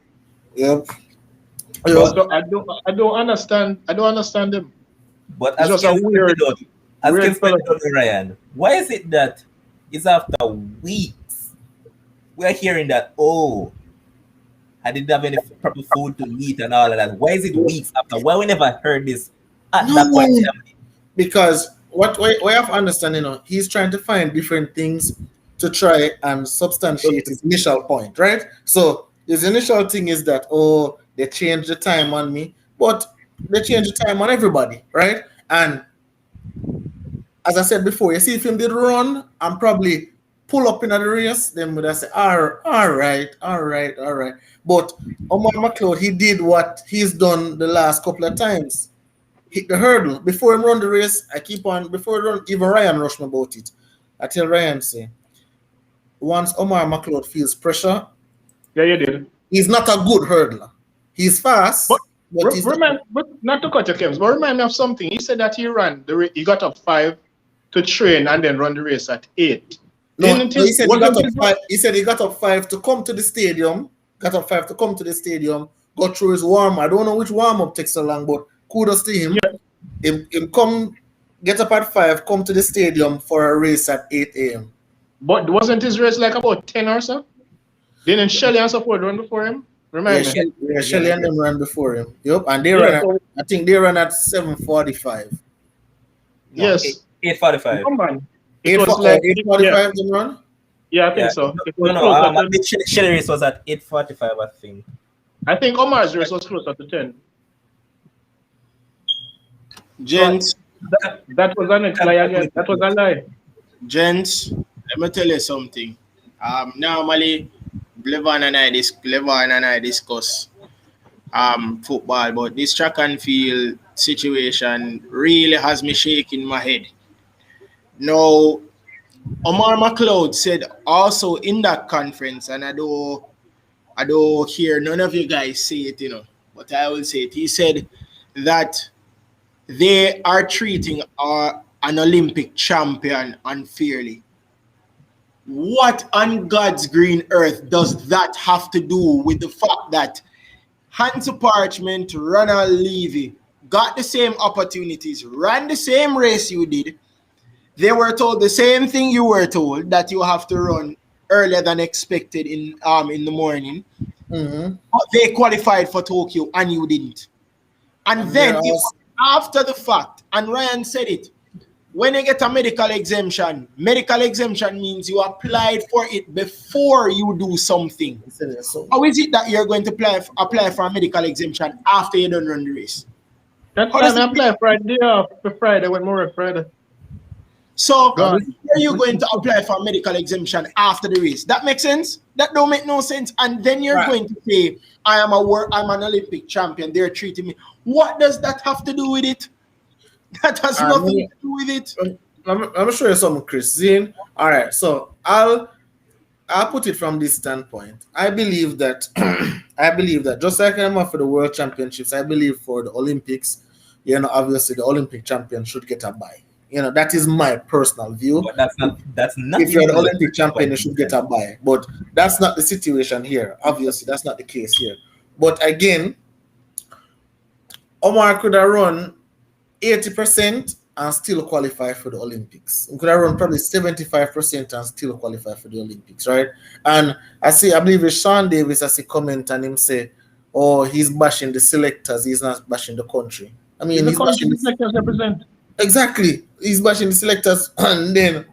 Yep. So I don't understand. I don't understand them. But It's as just a weird Kevin fellow. Ryan, why is it that it's after weeks we're hearing that, oh, I didn't have any proper food to eat and all of that? Why is it weeks after? Why we never heard this at that point in time? Because what we have to understand, he's trying to find different things to try and substantiate his initial point, right? So his initial thing is that, oh, they changed the time on me, but they changed the time on everybody, right? And as I said before, you see if him did run and probably pull up in the race, then would I say, all right. But Omar McLeod, he did what he's done the last couple of times. Hit the hurdle. Before him run the race, before he run, even Ryan rushed me about it. I tell Ryan, say, once Omar McLeod feels pressure, Yeah, you did. he's not a good hurdler. He's fast, but he's not to cut your Kems, but remind me of something. He said that he got up 5 to train and then run the race at 8. No, he said he got up 5. He said he got up 5 to come to the stadium. Got up 5 to come to the stadium. Go through his warm. I don't know which warm up takes so long, but kudos to him. Yeah. Him come get up at 5, come to the stadium for a race at 8 a.m. But wasn't his race like about 10 or so? Didn't Shelly and support run before him? Remind me. Shelly and them ran before him. Yep, and they ran. I think they ran at 7:45. Yes, 8:45. Come on. 8:45 they run. Yeah, I think so. Shelly race was at 8:45, I think. I think Omar's race was closer to 10. Gents, that was an lie again. That was a lie. Gents, let me tell you something. Normally, Levan and I discuss football, but this track and field situation really has me shaking my head. Now, Omar McLeod said also in that conference, and I don't hear none of you guys say it, but I will say it. He said that they are treating an Olympic champion unfairly. What on God's green earth does that have to do with the fact that Hansi Parchment, Ronald Levy got the same opportunities, ran the same race you did? They were told the same thing you were told, that you have to run earlier than expected in the morning. Mm-hmm. But they qualified for Tokyo and you didn't. And then it was after the fact, and Ryan said it, when you get a medical exemption means you applied for it before you do something. How is it that you're going to apply for a medical exemption after you don't run the race? That's why I applied Friday after Friday when more Friday. So are you going to apply for a medical exemption after the race? That makes sense? That don't make no sense. And then you're going to say, I'm an Olympic champion. They're treating me. What does that have to do with it? That has nothing to do with it. Let me show you something, Chris. Zane. All right, so I'll put it from this standpoint. I believe that just like I'm up for the World Championships, I believe for the Olympics, obviously the Olympic champion should get a bye. That is my personal view. But that's not. If you're the Olympic champion, you should get a bye. But that's not the situation here. Obviously, that's not the case here. But again, Omar could have run 80% and still qualify for the Olympics. He could have run probably 75% and still qualify for the Olympics, right? And I believe it's Sean Davis, I see comment and him say, oh, he's bashing the selectors, he's not bashing the country. I mean, he's bashing the selectors represent. Exactly. He's bashing the selectors and then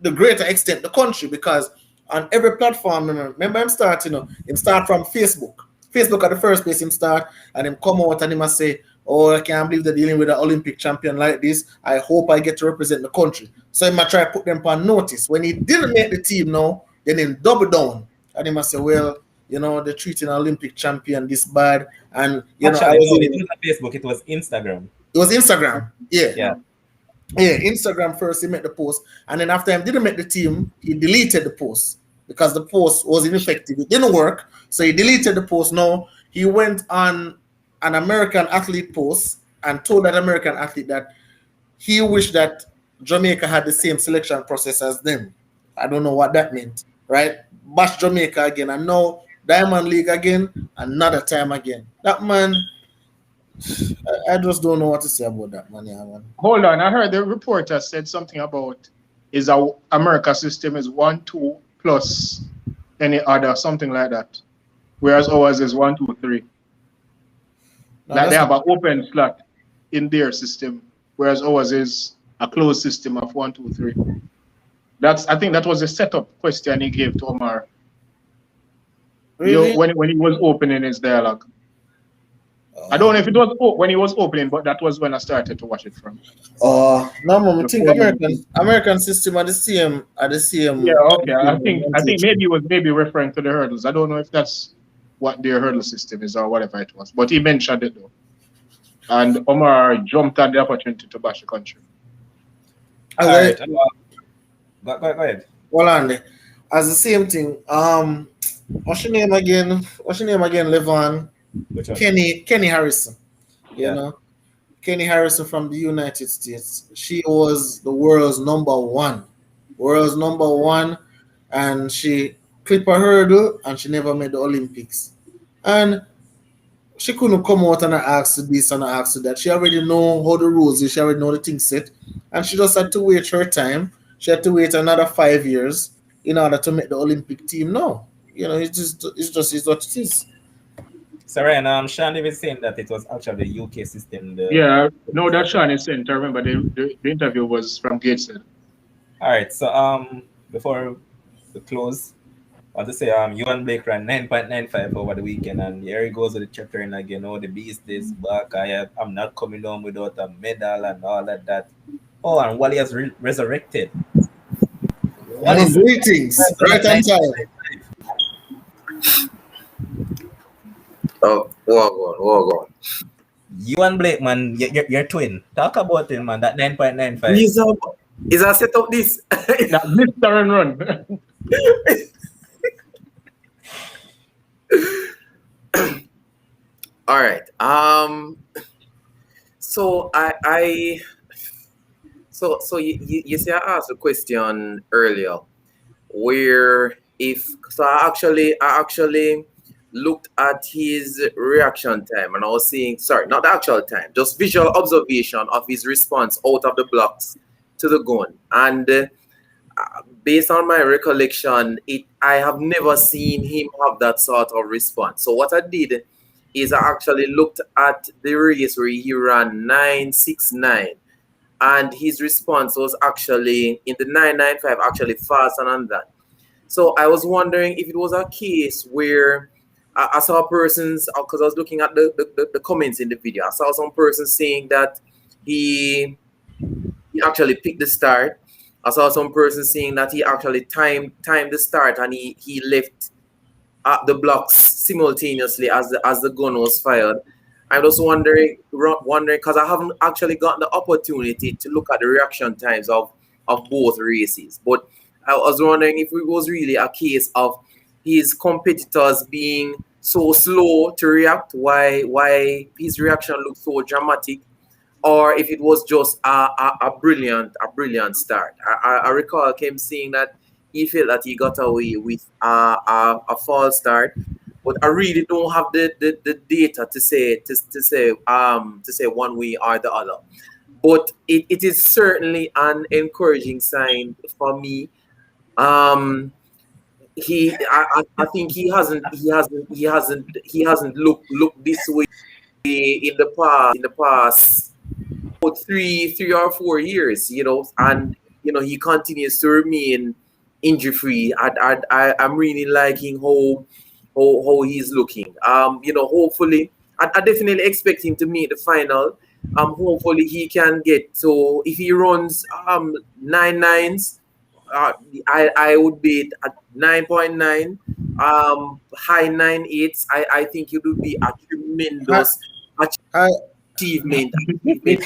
the greater extent the country, because on every platform, remember him start from Facebook. Facebook at the first place him start and him come out and him must say, oh, I can't believe they're dealing with an Olympic champion like this. I hope I get to represent the country. So he might try to put them on notice. When he didn't make the team now, then he double down. And he must say, well, they're treating an Olympic champion this bad. And, it wasn't Facebook, it was Instagram. It was Instagram. Yeah, Instagram first, he made the post. And then after he didn't make the team, he deleted the post. because the post was ineffective. It didn't work, so he deleted the post. Now he went on an American athlete post and told that American athlete that he wished that Jamaica had the same selection process as them. I don't know what that meant, right? Bash Jamaica again, and now Diamond League again, another time again. That man, I just don't know what to say about that man. Yeah, man. Hold on, I heard the reporter said something about is our America system is 1-2 plus any other, something like that. Whereas ours is 1-2-3. No, Like that's they have not- an open slot in their system, whereas ours is a closed system of 1-2-3. I think that was a setup question he gave to Omar. really? When he was opening his dialogue. I don't know if it was when he was opening, but that was when I started to watch it from. No, man. I think Before American system are the same. Yeah, okay. I think maybe he was referring to the hurdles. I don't know if that's what their hurdle system is or whatever it was. But he mentioned it though. And Omar jumped at the opportunity to bash the country. As All I- right. Go ahead. Well, Andy, as the same thing. What's your name again? Levon? Which one? Kenny Harrison. You Yeah. know, Kenny Harrison from the United States. She was the world's number one, and she clipped a hurdle and she never made the Olympics. And she couldn't come out and ask this and ask that. She already know how the rules is. She already know the thing set, and she just had to wait her time. She had to wait another 5 years in order to make the Olympic team. No, it's just what it is. So Ryan, Sean was saying that it was actually the UK system. Yeah, no, that Sean is sent. I remember the interview was from Gateshead. All right. So before we close, I want to say you and Blake ran 9.95 over the weekend, and here he goes with the chapter in again. Oh, the beast is back. I'm not coming down without a medal and all of that. Oh, and Wally has resurrected. Greetings, right on time. Oh, walk on. You and Blake, man, you're twin. Talk about it, man. That 9.95. Is a set up this? That Mr. and run. All right. So so you see, I asked a question earlier where I actually looked at his reaction time, and I was seeing, sorry, not the actual time, just visual observation of his response out of the blocks to the gun. And based on my recollection, I have never seen him have that sort of response. So what I did is I actually looked at the race where he ran 9.69, and his response was actually in the 9.95, actually faster than that. So I was wondering if it was a case where I saw persons, because I was looking at the comments in the video, I saw some person saying that he actually picked the start. I saw some person saying that he actually timed the start, and he left the blocks simultaneously as the gun was fired. I'm just wondering because I haven't actually gotten the opportunity to look at the reaction times of both races. But I was wondering if it was really a case of his competitors being so slow to react, why his reaction looked so dramatic, or if it was just a brilliant start. I recall him saying that he felt that he got away with a false start, but I really don't have the data to say one way or the other. But it is certainly an encouraging sign for me. I think he hasn't looked this way in the past about 3 or 4 years, and he continues to remain injury free. I'm really liking how he's looking. Hopefully, I definitely expect him to make the final. Hopefully he can get, so if he runs 9.9s, I would be at 9.9, high 9.8s. I think it would be a tremendous. I achievement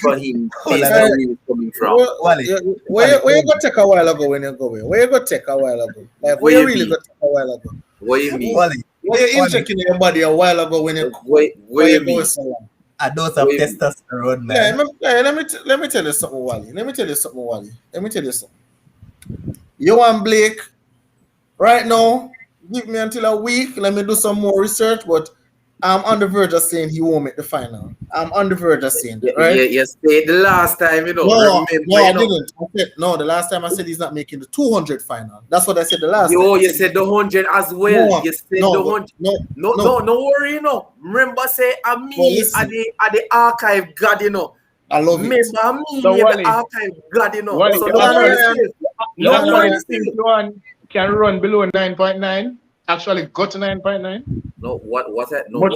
for him Hold based on. on where he's coming from. Wally. Where you go take a while ago when you go away? Where you go take a while ago? Like, What where you you really mean? go take a while ago? What do you mean? Wally. Where you injecting your body a while ago when you What do you mean? so long? A dose of Wait. testosterone, Yeah, man. let me tell you something, Wally. Let me tell you something. You and Blake, right now, give me until a week. Let me do some more research, but I'm on the verge of saying he won't make the final. I'm on the verge of saying that, right? You said the last time, you know. No, Remember, no, you I know. didn't. I said, no, the last time I said he's not making the 200 final. That's what I said the last Yo, time. you said the 100 as well. No, You said no, the but 100. no, No worry, you know. Remember, say, Well, me listen. at the archive God, you know. I love it. Remember, me So, the Wally. archive God, you know. Wally, So you don't worry, actually- still. You Don't actually worry, think still. Johan can run below 9.9? Actually got to 9.9? No, Much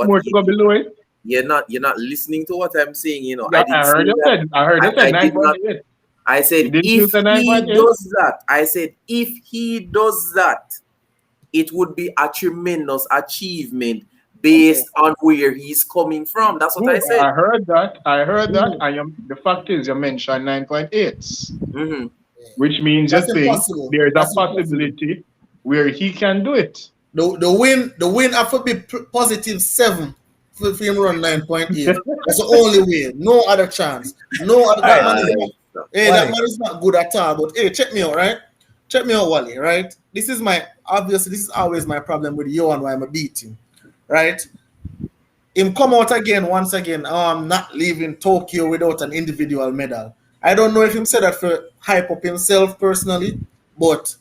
more to go below it? You're not listening to what I'm saying, you know. Yeah, didn't I heard say you that. said. I heard you I said did not. 9.8. I said You didn't if use the he 9.8? does that, I said if he does that, it would be a tremendous achievement based on where he's coming from. That's what I Good. said. I heard that. And the fact is, you mentioned 9.8, Mhm. which means That's you think impossible. there's a That's impossible. possibility where he can do it. The win have to be positive 7 for him run 9.8. That's the only way. No other chance. No other. That man is not, hey, that man is not good at all. But hey, check me out, right? Check me out, Wally. Right? This is always my problem with Johan why I'm a beating, right? Him come out again once again. Oh, I'm not leaving Tokyo without an individual medal. I don't know if him said that for hype up himself personally, but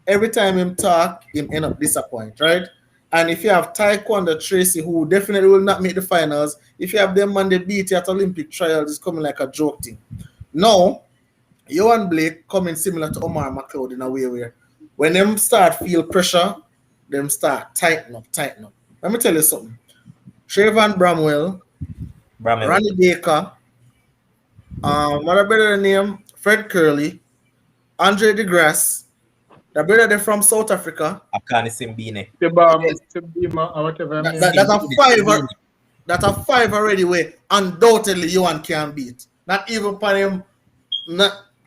every time him talk, him end up disappoint, right? And if you have Taekwondo Tracy, who definitely will not make the finals, if you have them man they beat you at Olympic trials, it's coming like a joke thing. Now, Johan Blake coming similar to Omar McLeod in a way where when them start feel pressure, them start tighten up. Let me tell you something. Trayvon Bramwell, Ronnie Baker, what a better name, Fred Curley, Andre DeGrasse, the brother they're from South Africa. Akani Simbine. Tibima or whatever. That are five already where undoubtedly Johan can beat. Not even for him,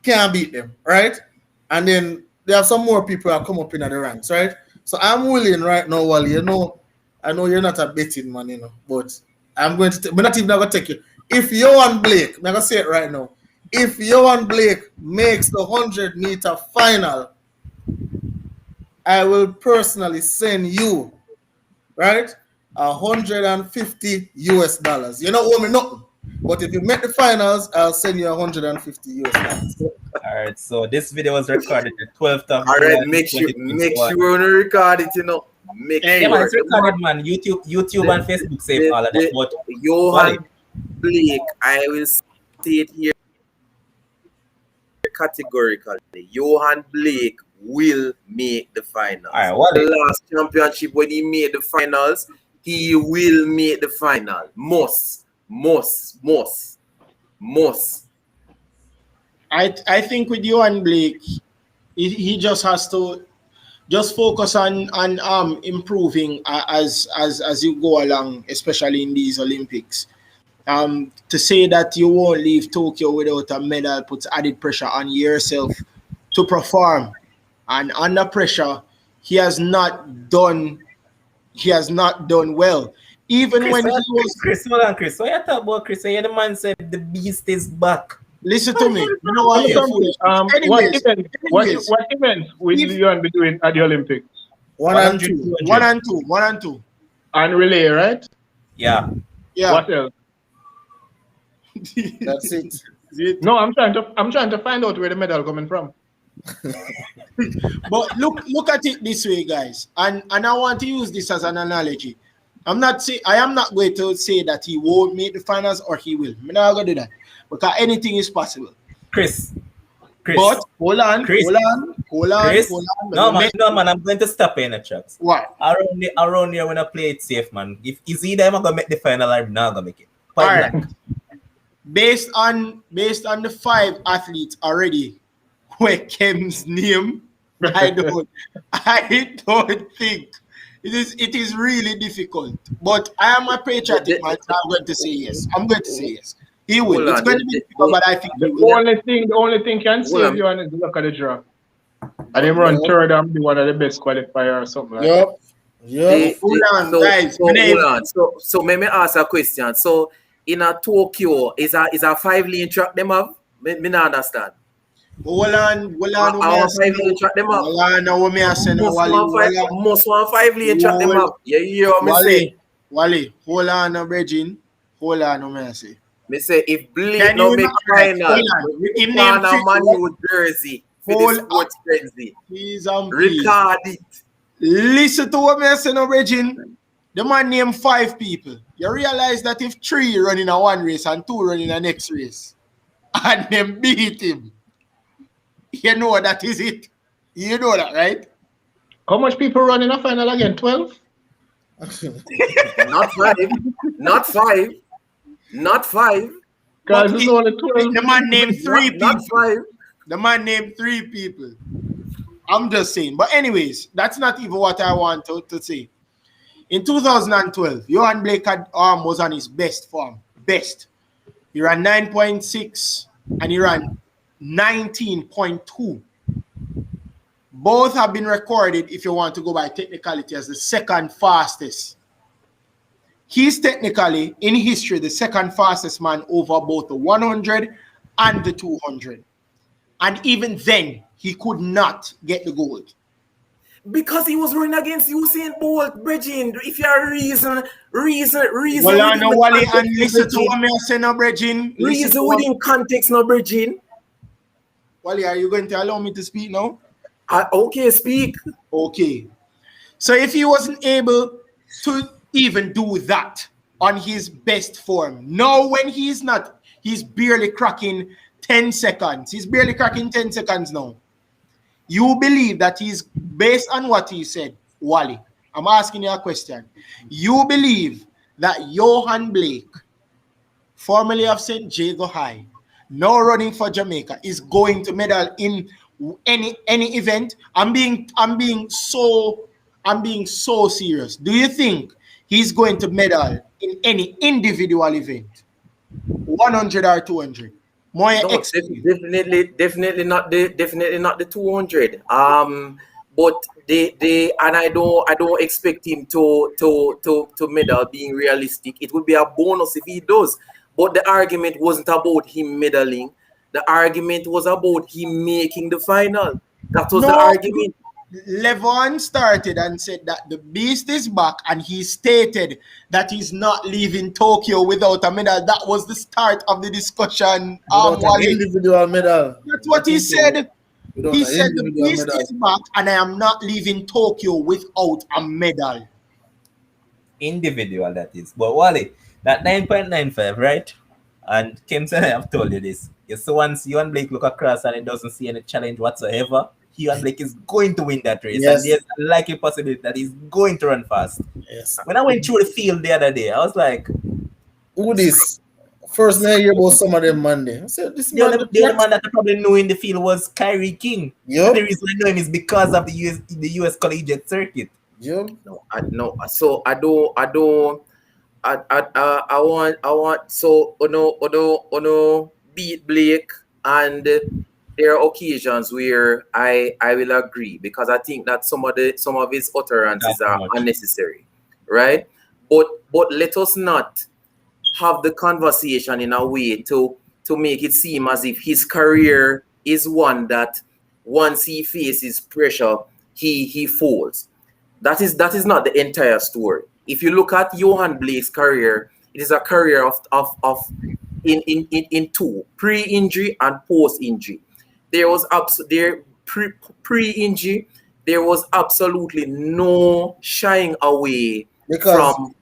can't beat them, right? And then there have some more people that come up in the ranks, right? So I'm willing right now, Wally. You know, I know you're not a betting man, you know, but I'm going to. We're not even going to take you. If Johan Blake, I'm gonna say it right now. If Johan Blake makes the 100-meter final, I will personally send you, right, $150 US. You don't owe me nothing. But if you make the finals, I'll send you $150 US. All right, so this video was recorded the 12th of All right, July, make sure 2021. you record it, you know. Make Yeah, sure. man, it's recorded, man. YouTube and Facebook save all of that. But Johan Blake, I will say it here categorically. Johan Blake will make the finals. all right, what The last championship when he made the finals, he will make the final. Must. I think with Johan Blake, he just has to just focus on improving as you go along, especially in these Olympics. To say that you won't leave Tokyo without a medal puts added pressure on yourself to perform, and under pressure, he has not done well. Even Chris, when he was hold on, Chris. What you talk about, Chris? Yeah, the man said the beast is back. listen to me. You know what? What events will Johan be doing at the Olympics? 1 and 2. 1 and 2. And relay, right? Yeah. What else? That's it. No, I'm trying to find out where the medal coming from. But look at it this way, guys, and I want to use this as an analogy. I am not going to say that he won't make the finals or he will. I'm not going to do that because anything is possible. Chris. But hold on. Chris. No, man, I'm going to stop in the tracks. What? Around here when I play it safe, man. If it's either I'm gonna make the final or I'm not gonna make it. All right. Based on the 5 athletes already, where Kem's name, I don't think it is really difficult. But I am a patriotic man, so I'm going to say yes. He will. Hold It's on. going to be tough, but I think he The will. only thing can save you on is look at the draw. And him run third and be one of the best qualifier or something like that. Yep. Hold on, So, guys. so hold on. So let me ask a question. So in a Tokyo, is a 5-lane track them have? Me not understand. Hold on. Our 5-lane track them up. Hold on, what me I say now, Most one 5-lane track them up. Yeah, you hear what me say? Wally, hold on, Bridging. Hold on, what me I say. Me say if Blake Can no you make not- final, hold on. we Him put name on a three- Man U jersey for the Hold sports frenzy. Please and please. Record it. Listen to what me I say now, Bridging. The man named 5 people. You realize that if 3 run in a one race and 2 run in the next race, and them beat him, you know that is it. You know that, right? How much people run in a final again? 12? Not 5. Not 5. Not 5. Guys, But it's he- only 12. The man named 3 people. Not 5. The man named 3 people. I'm just saying. But anyways, that's not even what I want to say. In 2012, Johan Blake was on his best form. Best. He ran 9.6 and he ran 19.2. Both have been recorded, if you want to go by technicality, as the second fastest. He's technically, in history, the second fastest man over both the 100 and the 200. And even then, he could not get the gold. Because he was running against Usain Bolt, Bridging. If you are reason. Well, I know Wally and listen to what me say now, Bridging. Reason within context, no Bridging. Wally, are you going to allow me to speak now? Okay, speak. Okay. So if he wasn't able to even do that on his best form, now when he's not, he's barely cracking 10 seconds. He's barely cracking 10 seconds now. You believe that he's, based on what he said, Wally, I'm asking you a question. You believe that Johan Blake, formerly of St. Jago High, now running for Jamaica, is going to medal in any event? I'm being so serious. Do you think he's going to medal in any individual event? 100 or 200? More No, definitely not the 200. But they and I don't expect him to medal, being realistic. It would be a bonus if he does. But the argument wasn't about him medaling. The argument was about him making the final. That was the argument. Levon started and said that the beast is back, and he stated that he's not leaving Tokyo without a medal. That was the start of the discussion. Without an individual medal. That's what he said. Without He an said the individual beast medal. is back, and I am not leaving Tokyo without a medal. Individual, that is. But Wally, that 9.95, right? And Kim said, I have told you this. You see, once Johan Blake look across and it doesn't see any challenge whatsoever, Johan Blake is going to win that race. Yes. And there's a likely possibility that he's going to run fast. Yes. When I went through the field the other day, I was like, Who this? First I hear about some of them Monday. I said, this the only man. man that I probably knew in the field was Kyrie King. Yup. And the reason I know him is because of the US collegiate circuit. Yup. No. So I want so Ono beat Blake, and there are occasions where I will agree, because I think that some of his utterances are unnecessary, right? But let us not have the conversation in a way to make it seem as if his career is one that once he faces pressure, he falls. That is not the entire story. If you look at Johan Blake's career, it is a career of in two, pre-injury and post-injury. There was pre-injury, there was absolutely no shying away from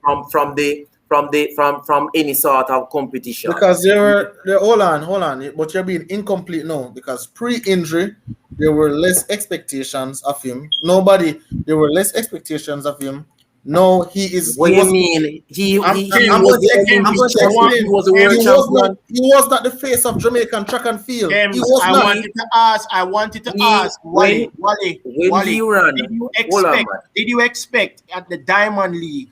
any sort of competition. Because hold on, but you're being incomplete now, because pre-injury there were less expectations of him. There were less expectations of him. No, he is. What do you mean? He was the world champion. He was not the face of Jamaican track and field. James, He was not. I wanted to ask Wally. When he ran, Did you expect at the Diamond League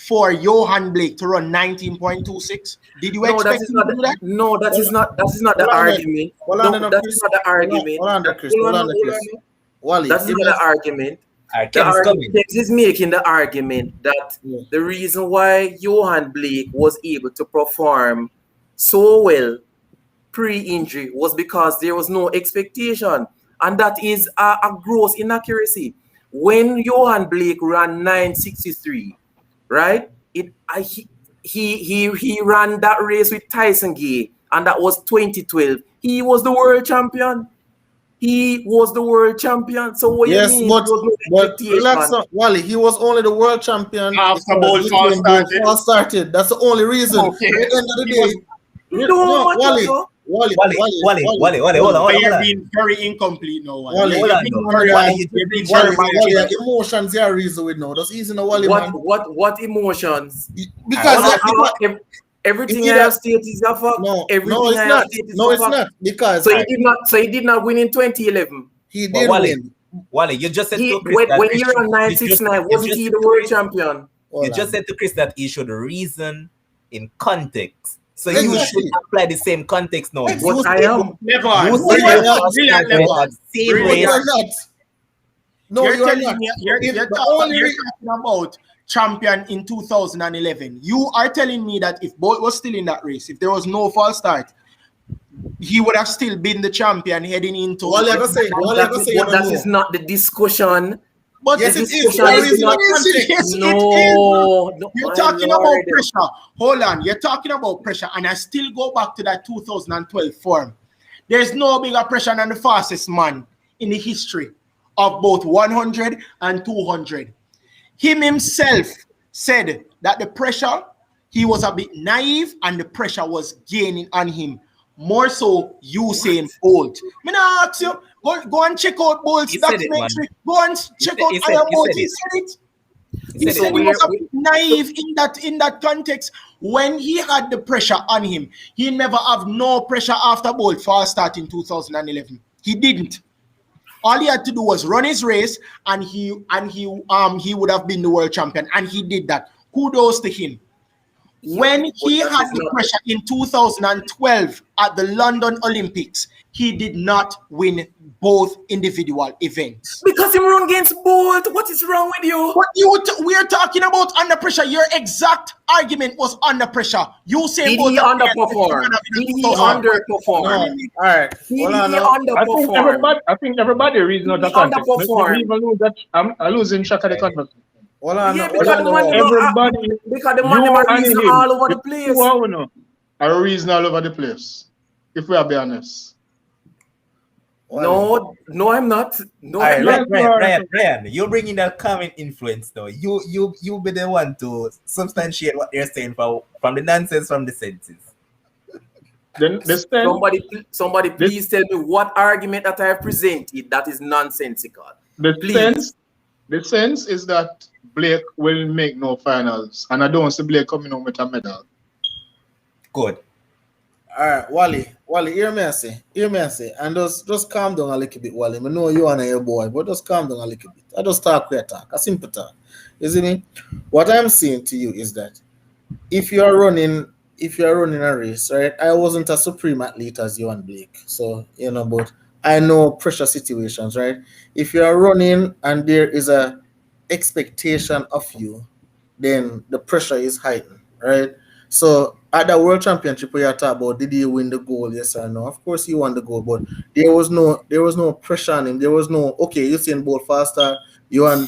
for Johan Blake to run 19.26? Did you expect him to do that? No, that is not the argument. That is not the argument. Hold on, Chris. Wally, that's not the argument. Kems is making the argument that the reason why Johan Blake was able to perform so well pre-injury was because there was no expectation, and that is a gross inaccuracy. When Johan Blake ran 9.63, right? He ran that race with Tyson Gay, and that was 2012. He was the world champion. So what you mean? But relax, Wally. He was only the world champion after Bolt started. That's the only reason. Okay. At the end of the day, Wally, hold on. You're being very incomplete now. Wally, emotions are reason with now. That's easy now, Wally. What emotions? Because everything I have stated is a fact. No, it's not. Because he did not win in 2011. He did win. Wally, you just said to Chris when you're on 969, wasn't he the world champion? You just said to Chris that he should reason in context. So you should apply the same context now. But I am never. No, you're not. You're talking about champion in 2011. You are telling me that if Bolt was still in that race, if there was no false start, he would have still been the champion heading into. That is not the discussion. But yes, it is. You're talking about pressure. Hold on. You're talking about pressure, and I still go back to that 2012 form. There's no bigger pressure than the fastest man in the history of both 100 and 200. Him himself said that the pressure, he was a bit naive, and the pressure was gaining on him. More so, Usain Bolt. Me not ask you. Go and check out Bolt's documentary. Go and check out Iron Bolt. He said it. He said he was a bit naive in that context. When he had the pressure on him, he never have no pressure after Bolt for start in 2011. He didn't. All he had to do was run his race, and he would have been the world champion, and he did that. Kudos to him. When he had the pressure in 2012 at the London Olympics, he did not win both individual events. Because he ran against Bolt. What is wrong with you? We are talking about under pressure. Your exact argument was under pressure. You say Bolt underperform. Did he underperform? All right. I think everybody reason out that underperform. Even know that I'm losing track of the conversation. Because the man reason all over the place. I reason all over the place. If we are be honest. No, I'm not. No, Brian, you're bringing that comment influence though. You be the one to substantiate what they're saying from the nonsense from the senses. Then somebody please tell me what argument that I have presented that is nonsensical. The sense is that Blake will make no finals, and I don't see Blake coming home with a medal. Good. All right, Wally, hear me say, and just calm down a little bit, Wally. I know you and your boy, but just calm down a little bit. I just talk clear talk, a simple talk. You see me? What I'm saying to you is that if you are running a race, right? I wasn't a supreme athlete as you and Blake, so but I know pressure situations, right? If you are running and there is a expectation of you, then the pressure is heightened, right? So at the World Championship, we are talking about did he win the gold? Yes or no? Of course he won the gold, but there was no pressure on him. There was no Usain Bolt faster. Johan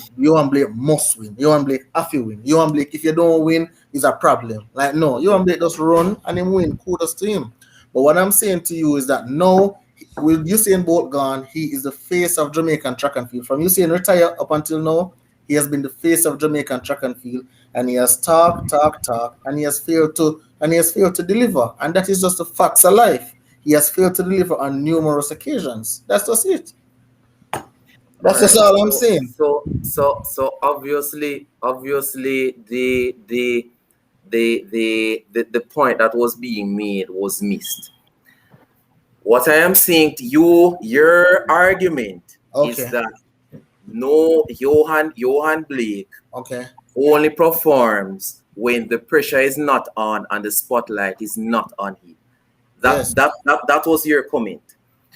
Blake must win. Johan Blake have to win. Johan Blake, if you don't win, is a problem. Like no, Johan Blake just run and him win. Kudos to him. But what I'm saying to you is that now, with Usain Bolt gone, he is the face of Jamaican track and field. From Usain retire up until now, he has been the face of Jamaican track and field, and he has talked, and he has failed to deliver. And that is just the facts of life. He has failed to deliver on numerous occasions. That's just it. That's just all I'm saying. So obviously the point that was being made was missed. What I am saying to you, your argument is that no Johan Blake only performs when the pressure is not on and the spotlight is not on him. Yes. That was your comment.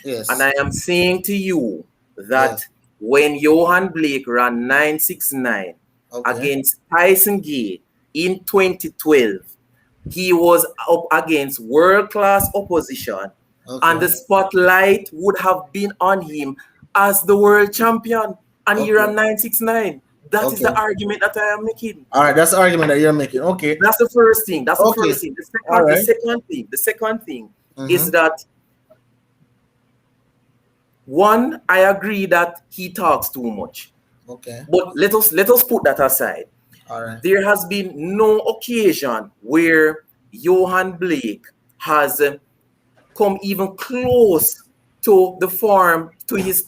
Yes. And I am saying to you that Yes. when Johan Blake ran 969 Okay. against Tyson Gay in 2012, he was up against world-class opposition, and the spotlight would have been on him as the world champion, and he ran 969. That is the argument that I am making. All right, that's the argument that you're making. Okay. That's the first thing. That's the Okay. first thing. All right. The second thing is that one, I agree that he talks too much. Okay. But let us put that aside. All right. There has been no occasion where Johan Blake has come even close to the form, to his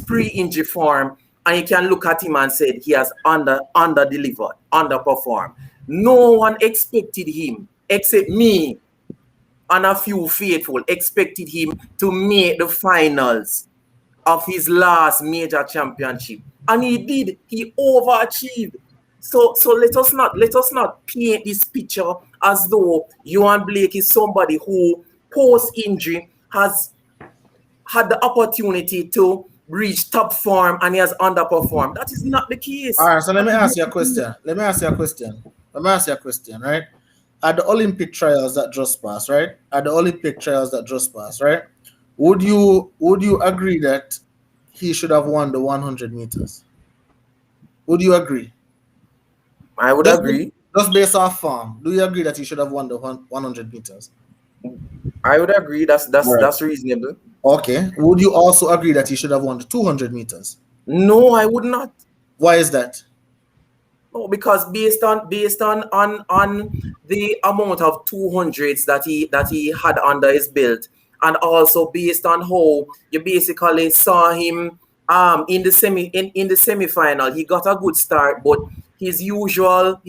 pre-injury form, and you can look at him and say he has under-delivered, underperformed. No one expected him, except me and a few faithful, expected him to make the finals of his last major championship, and he did. He overachieved. So let us not paint this picture as though Johan Blake is somebody who post-injury has had the opportunity to reach top form and he has underperformed. That is not the case. All right, so let me ask you a question, right? At the Olympic trials that just passed, right? Would you agree that he should have won the 100 meters? Would you agree? I would agree. Just based off form, do you agree that he should have won the 100 meters? I would agree. That's reasonable. Okay. Would you also agree that he should have won the 200 meters? No, I would not. Why is that? No, because based on the amount of 200s that he had under his belt, and also based on how you basically saw him in the semi-final, he got a good start, but his usual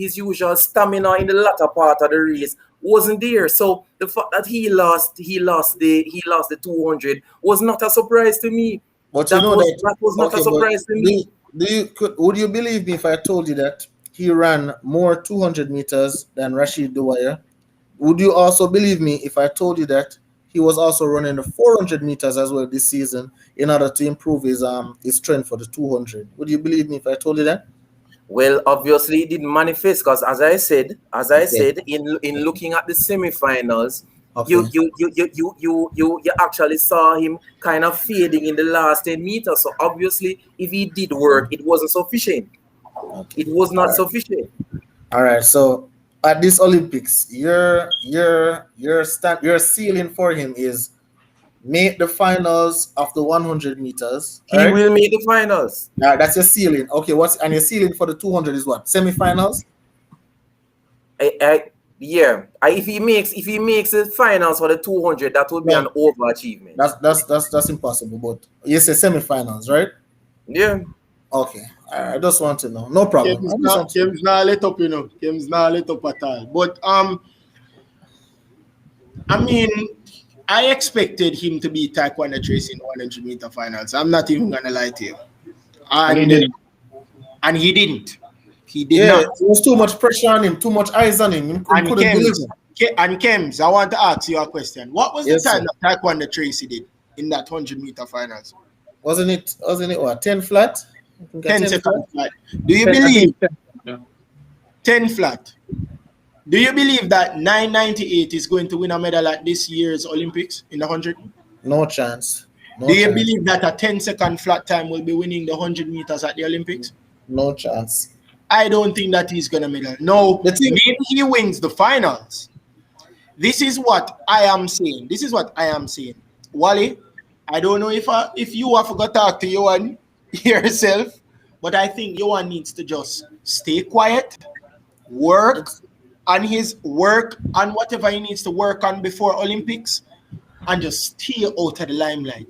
stamina in the latter part of the race wasn't there. So the fact that he lost the 200 was not a surprise to me. But that was not a surprise to me. Would you believe me if I told you that he ran more 200 meters than Rashid Dwyer? Would you also believe me if I told you that he was also running the 400 meters as well this season in order to improve his strength for the 200? Would you believe me if I told you that? Well, obviously it didn't manifest because, as I said, in looking at the semifinals, you actually saw him kind of fading in the last 10 meters. So obviously, if he did work, it wasn't sufficient. It was not sufficient. All right. So at this Olympics, your ceiling for him is make the finals of the 100 meters. He will make the finals. That's your ceiling. Okay, and your ceiling for the 200 is what? Semifinals? Yeah. If he makes the finals for the 200, that would be an overachievement. That's impossible. But you say semifinals, right? Yeah. Okay. I just want to know. No problem. Kim's not let up, you know. Kim's not let up at all. But I mean, I expected him to be Taekwondo Trace in 100 meter finals. I'm not even gonna lie to you. And he didn't. He did not. There was too much pressure on him, too much eyes on him. And Kems, I want to ask you a question. What was the time that Taekwondo Tracy did in that 100 meter finals? Wasn't it what, 10 flat? 10 second flat. Do you believe 10 flat? Do you believe that 998 is going to win a medal at this year's Olympics in the 100? No chance. Do you believe that a 10-second flat time will be winning the 100 meters at the Olympics? No chance. I don't think that he's going to medal. No, maybe he wins the finals. This is what I am saying. Wally, I don't know if you have to talk to Johan yourself, but I think Johan needs to just stay quiet, work on whatever he needs to work on before Olympics, and just stay out of the limelight.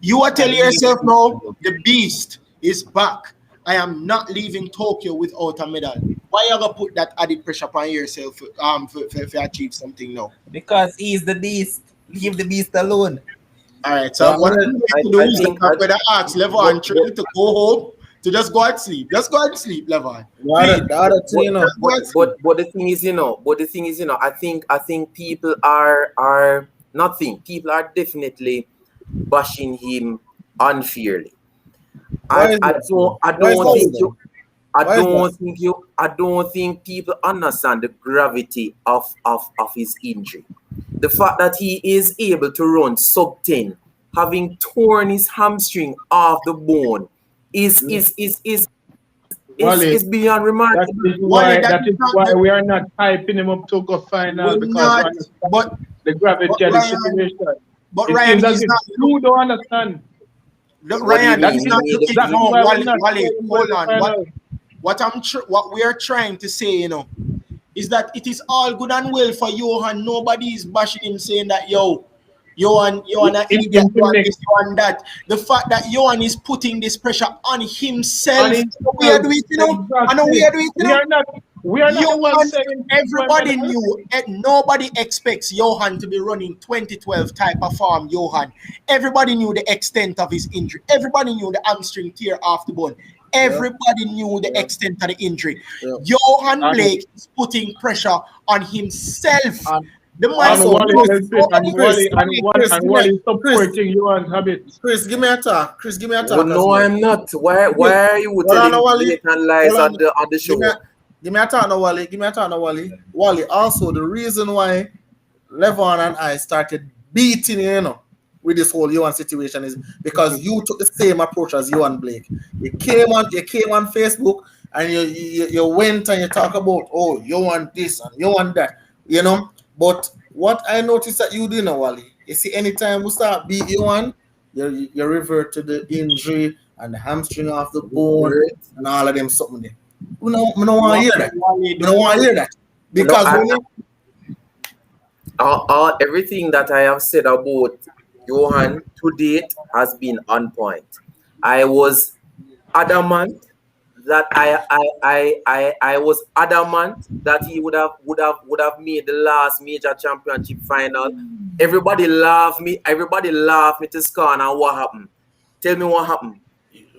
You are telling yourself now, the beast is back. I am not leaving Tokyo without a medal. Why you gonna put that added pressure upon yourself to achieve something now? Because he's the beast. Leave the beast alone. All right, so what I'm going to do is I'm going to ask Level and Trey to go home to just go and sleep. Just go and sleep, Levon. The other thing, you know. But the thing is, I think people are nothing. People are definitely bashing him unfairly. Why is I that? don't I Why is don't that think then? you I Why is don't that? think you I don't think people understand the gravity of his injury. The fact that he is able to run sub 10, having torn his hamstring off the bone, is is is is is, Wally, is beyond remarkable. Wally, that that is is not why the, we are not hyping him up to go final, we're because we not, understand but the gravity of the Ryan, situation. but It Ryan, seems as he's if not. you don't understand. Look, What do you Ryan, That mean? he's is not looking. that is No, why we're Wally, not Wally, saying we're hold the on. final. What we are trying to say, is that it is all good and well for Johan. Nobody is bashing him, saying that Johan an In idiot, to Johan make this, Johan that. The fact that Johan is putting this pressure on on himself. We are himself. doing, I know we Exactly. are doing, We are not the ones Johan, saying everybody knew, nobody expects Johan to be running 2012 type of form, Johan. Everybody knew the extent of his injury. Everybody knew the hamstring tear off the bone. Everybody knew the extent of the injury. Yeah. Johan And, Blake is putting pressure on himself. And The man and also, Wally helping and Chris, Wally Chris, supporting you and habits. Chris, give me a talk. Chris, give me a Well, talk as no, well. I'm not. Why Chris, are you hold on, telling Wally. blatant lies Hold on. on the Give me show? give me a talk now, Wally. Give me a talk now, Wally. Wally, also the reason why Levon and I started beating with this whole Johan situation is because you took the same approach as Johan Blake. You came on Facebook and you went and you talk about, oh, you want this and you want that, But what I noticed that you do now, Wally, you see, anytime we start beat Johan, you revert to the injury and the hamstring off the bone and all of them something there. We don't want to hear that. We don't want to hear that. Because when you Everything that I have said about Johan to date has been on point. I was adamant that I was adamant that he would have made the last major championship final. Everybody laughed me. Everybody laughed me to scorn. And what happened? Tell me what happened.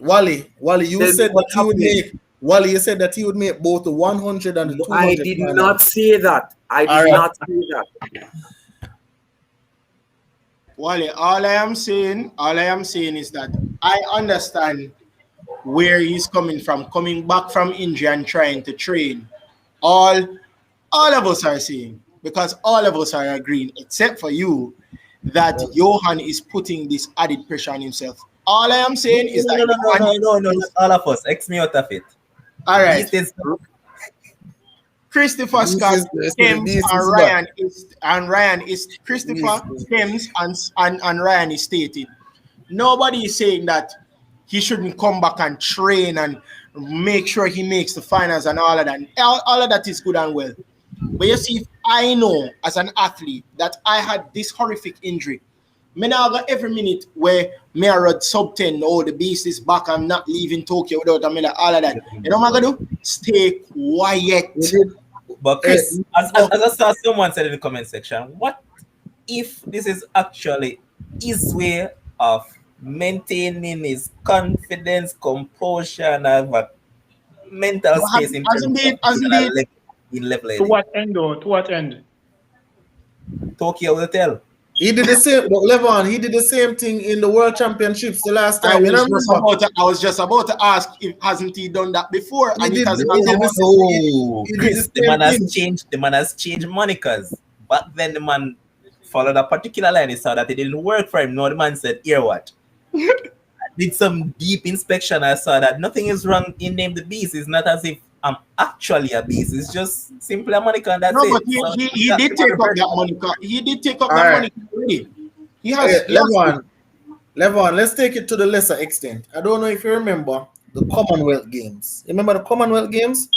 Wally, you Tell me said what that he would happened. make. Wally, you said that he would make both the 100 and the 200. I did not say that. I did not say that. Wally, all I am saying is that I understand where he's coming from, coming back from injury and trying to train. All of us are saying, because all of us are agreeing, except for you, that Johan is putting this added pressure on himself. All I am saying is that No, not all of us. X me out of it. all right. This is Christopher Scott, Thames, and Ryan is Christopher Thames and Ryan is stated. Nobody is saying that he shouldn't come back and train and make sure he makes the finals and all of that. All of that is good and well. But you see, if I know as an athlete that I had this horrific injury, me now got every minute where me I rode sub 10, oh, the beast is back, I'm not leaving Tokyo without a minute, all of that. You know what I'm going to do? Stay quiet. But Chris, as I saw someone said in the comment section, what if this is actually his way of maintaining his confidence, composure, and have a mental space in terms of level? To what end though? To what end? Tokyo will tell. He did the same, but Levon, he did the same thing in the World Championships the last time. I was just about to ask, if hasn't he done that before? Chris, the man has changed monikers. Back then, the man followed a particular line. He saw that it didn't work for him. No, the man said, "Here, what?" I did some deep inspection. I saw that nothing is wrong in Name the Beast. It's not as if I'm actually a beast. It's just simply a moniker, and that's it. But he did take up that moniker. He did take up that moniker already. He has. Levon, let's take it to the lesser extent. I don't know if you remember the Commonwealth Games. You remember the Commonwealth Games?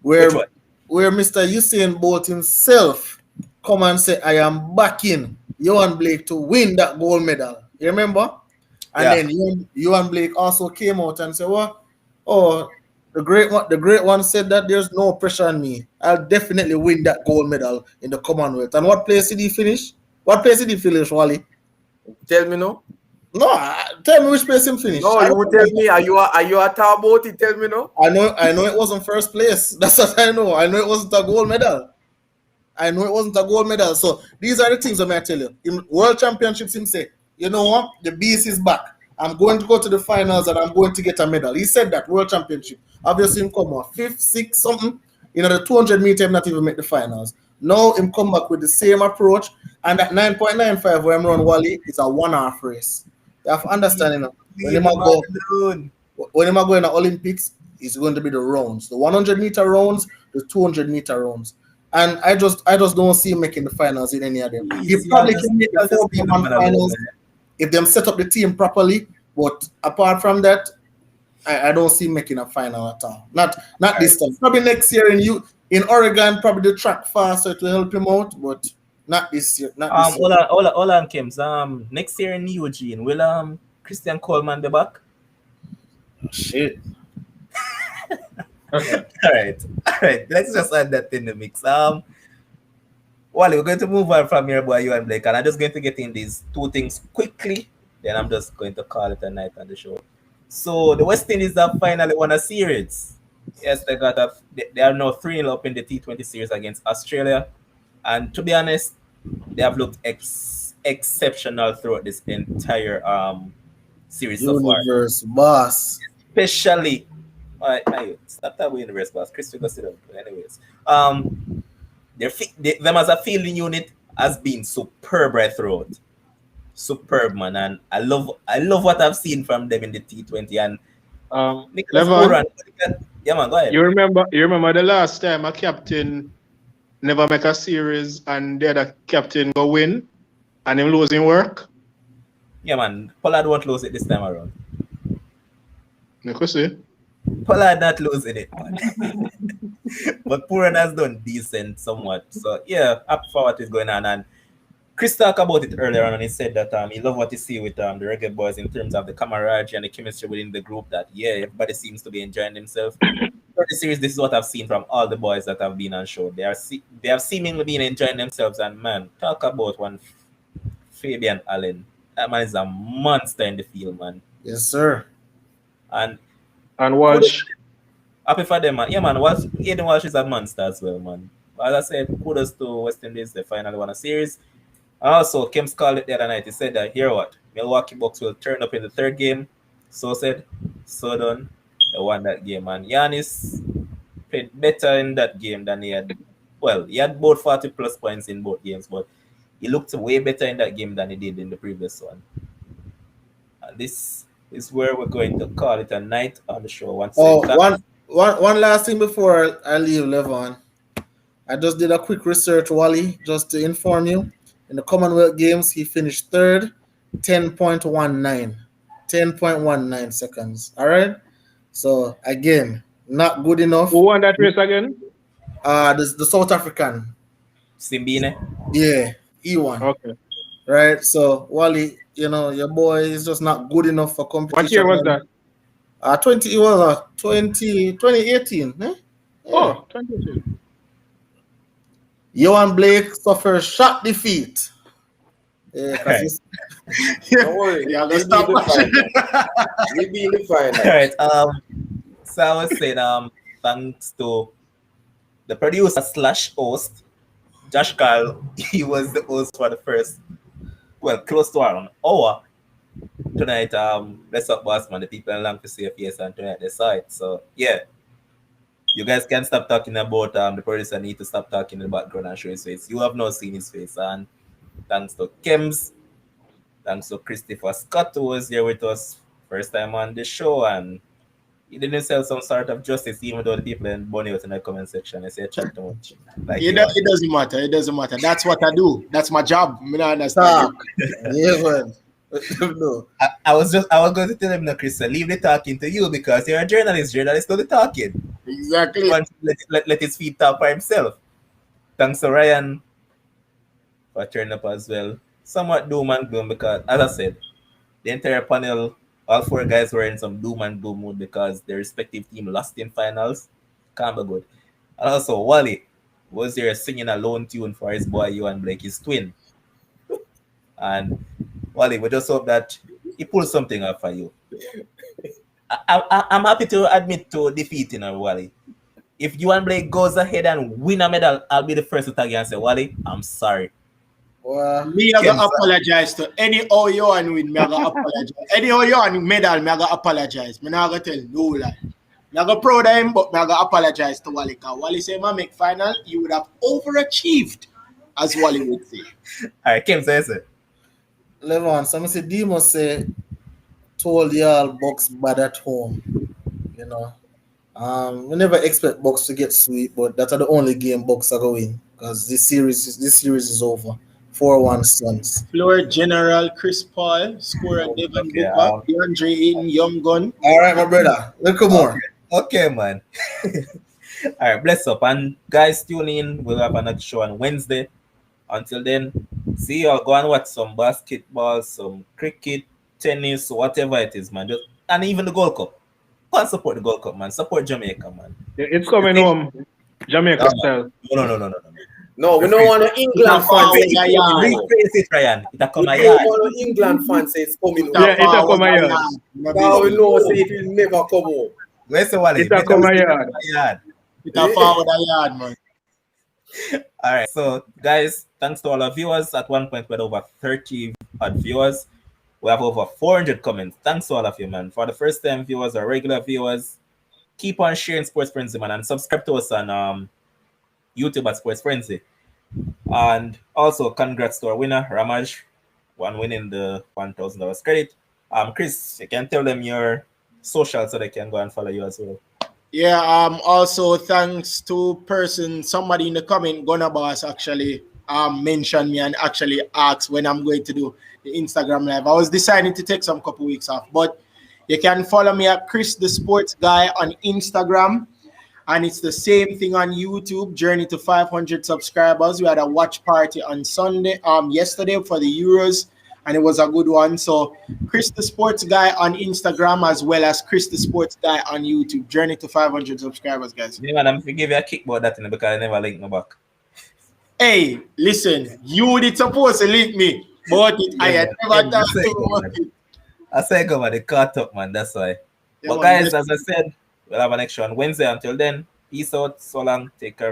Where Mr. Usain Bolt himself come and say, I am backing Johan Blake to win that gold medal. You remember? And then Johan Blake also came out and said, well, the great one said that there's no pressure on me. I'll definitely win that gold medal in the Commonwealth. And what place did he finish? What place did he finish, Wally? Tell me no. No, tell me which place him finished. No, you would tell me. Are you a talk about it? Tell me no. I know it wasn't first place. That's what I know. I know it wasn't a gold medal. So these are the things I'm gonna tell you. In World Championships, him say, you know what? The beast is back. I'm going to go to the finals and I'm going to get a medal. He said that World Championship. Obviously, him come on 5th, 6th, something. You know, the 200 meter, him not even make the finals. Now him come back with the same approach, and that 9.95 where I'm run Wally is a 1-hour race. You have to understand, you know, when him a go in the Olympics, it's going to be the rounds, the 100 meter rounds, the 200 meter rounds. And I just don't see him making the finals in any of them. He probably can make the 4-1 finals if them set up the team properly. But apart from that, I don't see him making a final at all. Not this time. Probably next year in Oregon, probably the track faster to help him out, but not this year. Hold on, Kims. Next year in Eugene, will Christian Coleman be back? Shit. All right. Let's just add that in the mix. Wally, we're going to move on from here, boy, you and Blake, and I'm just going to get in these two things quickly. Then I'm just going to call it a night on the show. So the West Indies have finally won a series. Yes, they are now 3-0 up in the T20 series against Australia, and to be honest, they have looked exceptional throughout this entire series so far. Universe boss. Especially, stop that way, universe boss. Chris, we go sit down. Anyways, them as a fielding unit has been superb right throughout. Superb, man, and I love what I've seen from them in the T20 and Levon, yeah, man, go ahead. You remember the last time a captain never make a series and the other captain go win and him losing work? Yeah, man, Pollard won't lose it this time around. You could see. Pollard not losing it, man. But Puran has done decent somewhat. So yeah, up for what is going on. And Chris talked about it earlier on, and he said that he loved what he see with the Reggae Boys in terms of the camaraderie and the chemistry within the group. That everybody seems to be enjoying themselves. For the series, this is what I've seen from all the boys that have been on show. They have seemingly been enjoying themselves. And man, talk about one Fabian Allen. That man is a monster in the field, man. Yes, sir. And Walsh. Happy for them, man. Yeah, man. Aiden Walsh is a monster as well, man. As I said, kudos to West Indies. They finally won a series. And also, Kim's called it the other night. He said that, hear what? Milwaukee Bucks will turn up in the third game. So said, so done. They won that game. And Giannis played better in that game than he had. Well, he had both 40-plus points in both games, but he looked way better in that game than he did in the previous one. And this is where we're going to call it a night on the show. One last thing before I leave, Levon. I just did a quick research, Wally, just to inform you. In the Commonwealth Games, he finished third, 10.19 seconds. All right? So, again, not good enough. Who won that race again? The South African. Simbine? Yeah, he won. Okay. Right? So, Wally, you know, your boy is just not good enough for competition. What year was that? 2018. Eh? Yeah. Oh, 2018. Johan Blake suffers shot defeat. Yeah, Don't worry. Yeah, We'll be in the final. All right. So I was saying, thanks to the producer / host, Josh Kyle. He was the host for the first, close to an hour tonight. Bless up, boss, man. The people in long to see your face and tonight they saw it. So yeah. You guys can stop talking about the producer need to stop talking in the background and show his face. You have not seen his face. And thanks to Kems, thanks to Christopher Scott, who was here with us first time on the show, and he didn't sell some sort of justice, even though the people in Bonnie out in the comment section. They say chat too much. It doesn't matter. It doesn't matter. That's what I do. That's my job. I don't understand. Yeah, man. No. I was going to tell him, no, Chris, leave the talking to you because you're a journalist. Journalists do the talking. Exactly. Let his feet talk for himself. Thanks to Ryan for turning up as well. Somewhat doom and gloom because, as I said, the entire panel, all four guys were in some doom and gloom mood because their respective team lost in finals. Can't be good. And also, Wally was there singing a lone tune for his boy, Johan Blake, his twin. And Wally, we just hope that he pulled something up for you. I'm happy to admit to defeating her, Wally. If you and Blake goes ahead and win a medal, I'll be the first to tag you and say, Wally, I'm sorry. Well, Me, I gotta apologize to any OYO and win. Me, I gotta apologize. Any OYO and medal, me, I gotta apologize. Me, not gonna tell no lie. Me, I gotta proud of him, but me, I gotta apologize to Wally. Cause Wally say, "Man, make final, you would have overachieved," as Wally would say. All right, Kim says it. Levon, some say Demo say told y'all Bucks bad at home. You know. We never expect Bucks to get sweet, but that's the only game Bucks are going because this series is over. 4-1 Suns. Floor General Chris Paul, scorer Devin Okay, Booker, DeAndre Ayton, Young Gun. All right, my brother. Look more. Okay, man. All right, bless up. And guys, tune in. We'll have another show on Wednesday. Until then, see y'all. Go and watch some basketball, some cricket, tennis, whatever it is, man. And even the Gold Cup. Go and support the Gold Cup, man. Support Jamaica, man. It's coming home. Jamaica style. No. No, we don't want an England fan say it's coming home. Rephrase it, Ryan. It'll come We a don't yard. want an England fan say it's coming home. Yeah, it'll come here. Now we know say it will never come home. Where's the Wally? It'll come a yard. It's a forward a yard, man. All right, so guys, thanks to all our viewers. At one point, we had over 30 odd viewers. We have over 400 comments. Thanks to all of you, man. For the first time viewers or regular viewers, keep on sharing Sports Frenzzyy, man, and subscribe to us on YouTube at Sports Frenzzyy. And also, congrats to our winner, Ramaj, one winning the $1,000 credit. Chris, you can tell them your social so they can go and follow you as well. Yeah, also thanks to somebody in the comment, Gunna Boss, actually mentioned me and actually asked when I'm going to do the Instagram live. I was deciding to take some couple weeks off, but you can follow me at Chris the Sports Guy on Instagram, and it's the same thing on YouTube. Journey to 500 subscribers. We had a watch party on yesterday for the Euros, and it was a good one. So Chris the Sports Guy on Instagram as well as Chris the Sports Guy on YouTube. Journey to 500 subscribers, guys. Yeah, man, I'm going to give you a kick about that because I never linked my back. Hey, listen, you did supposed to link me, but I had never done it. I said, go, man, they caught up, man. That's why. Yeah, But man, guys, as I said, we'll have an extra on Wednesday. Until then, peace out. So long. Take care.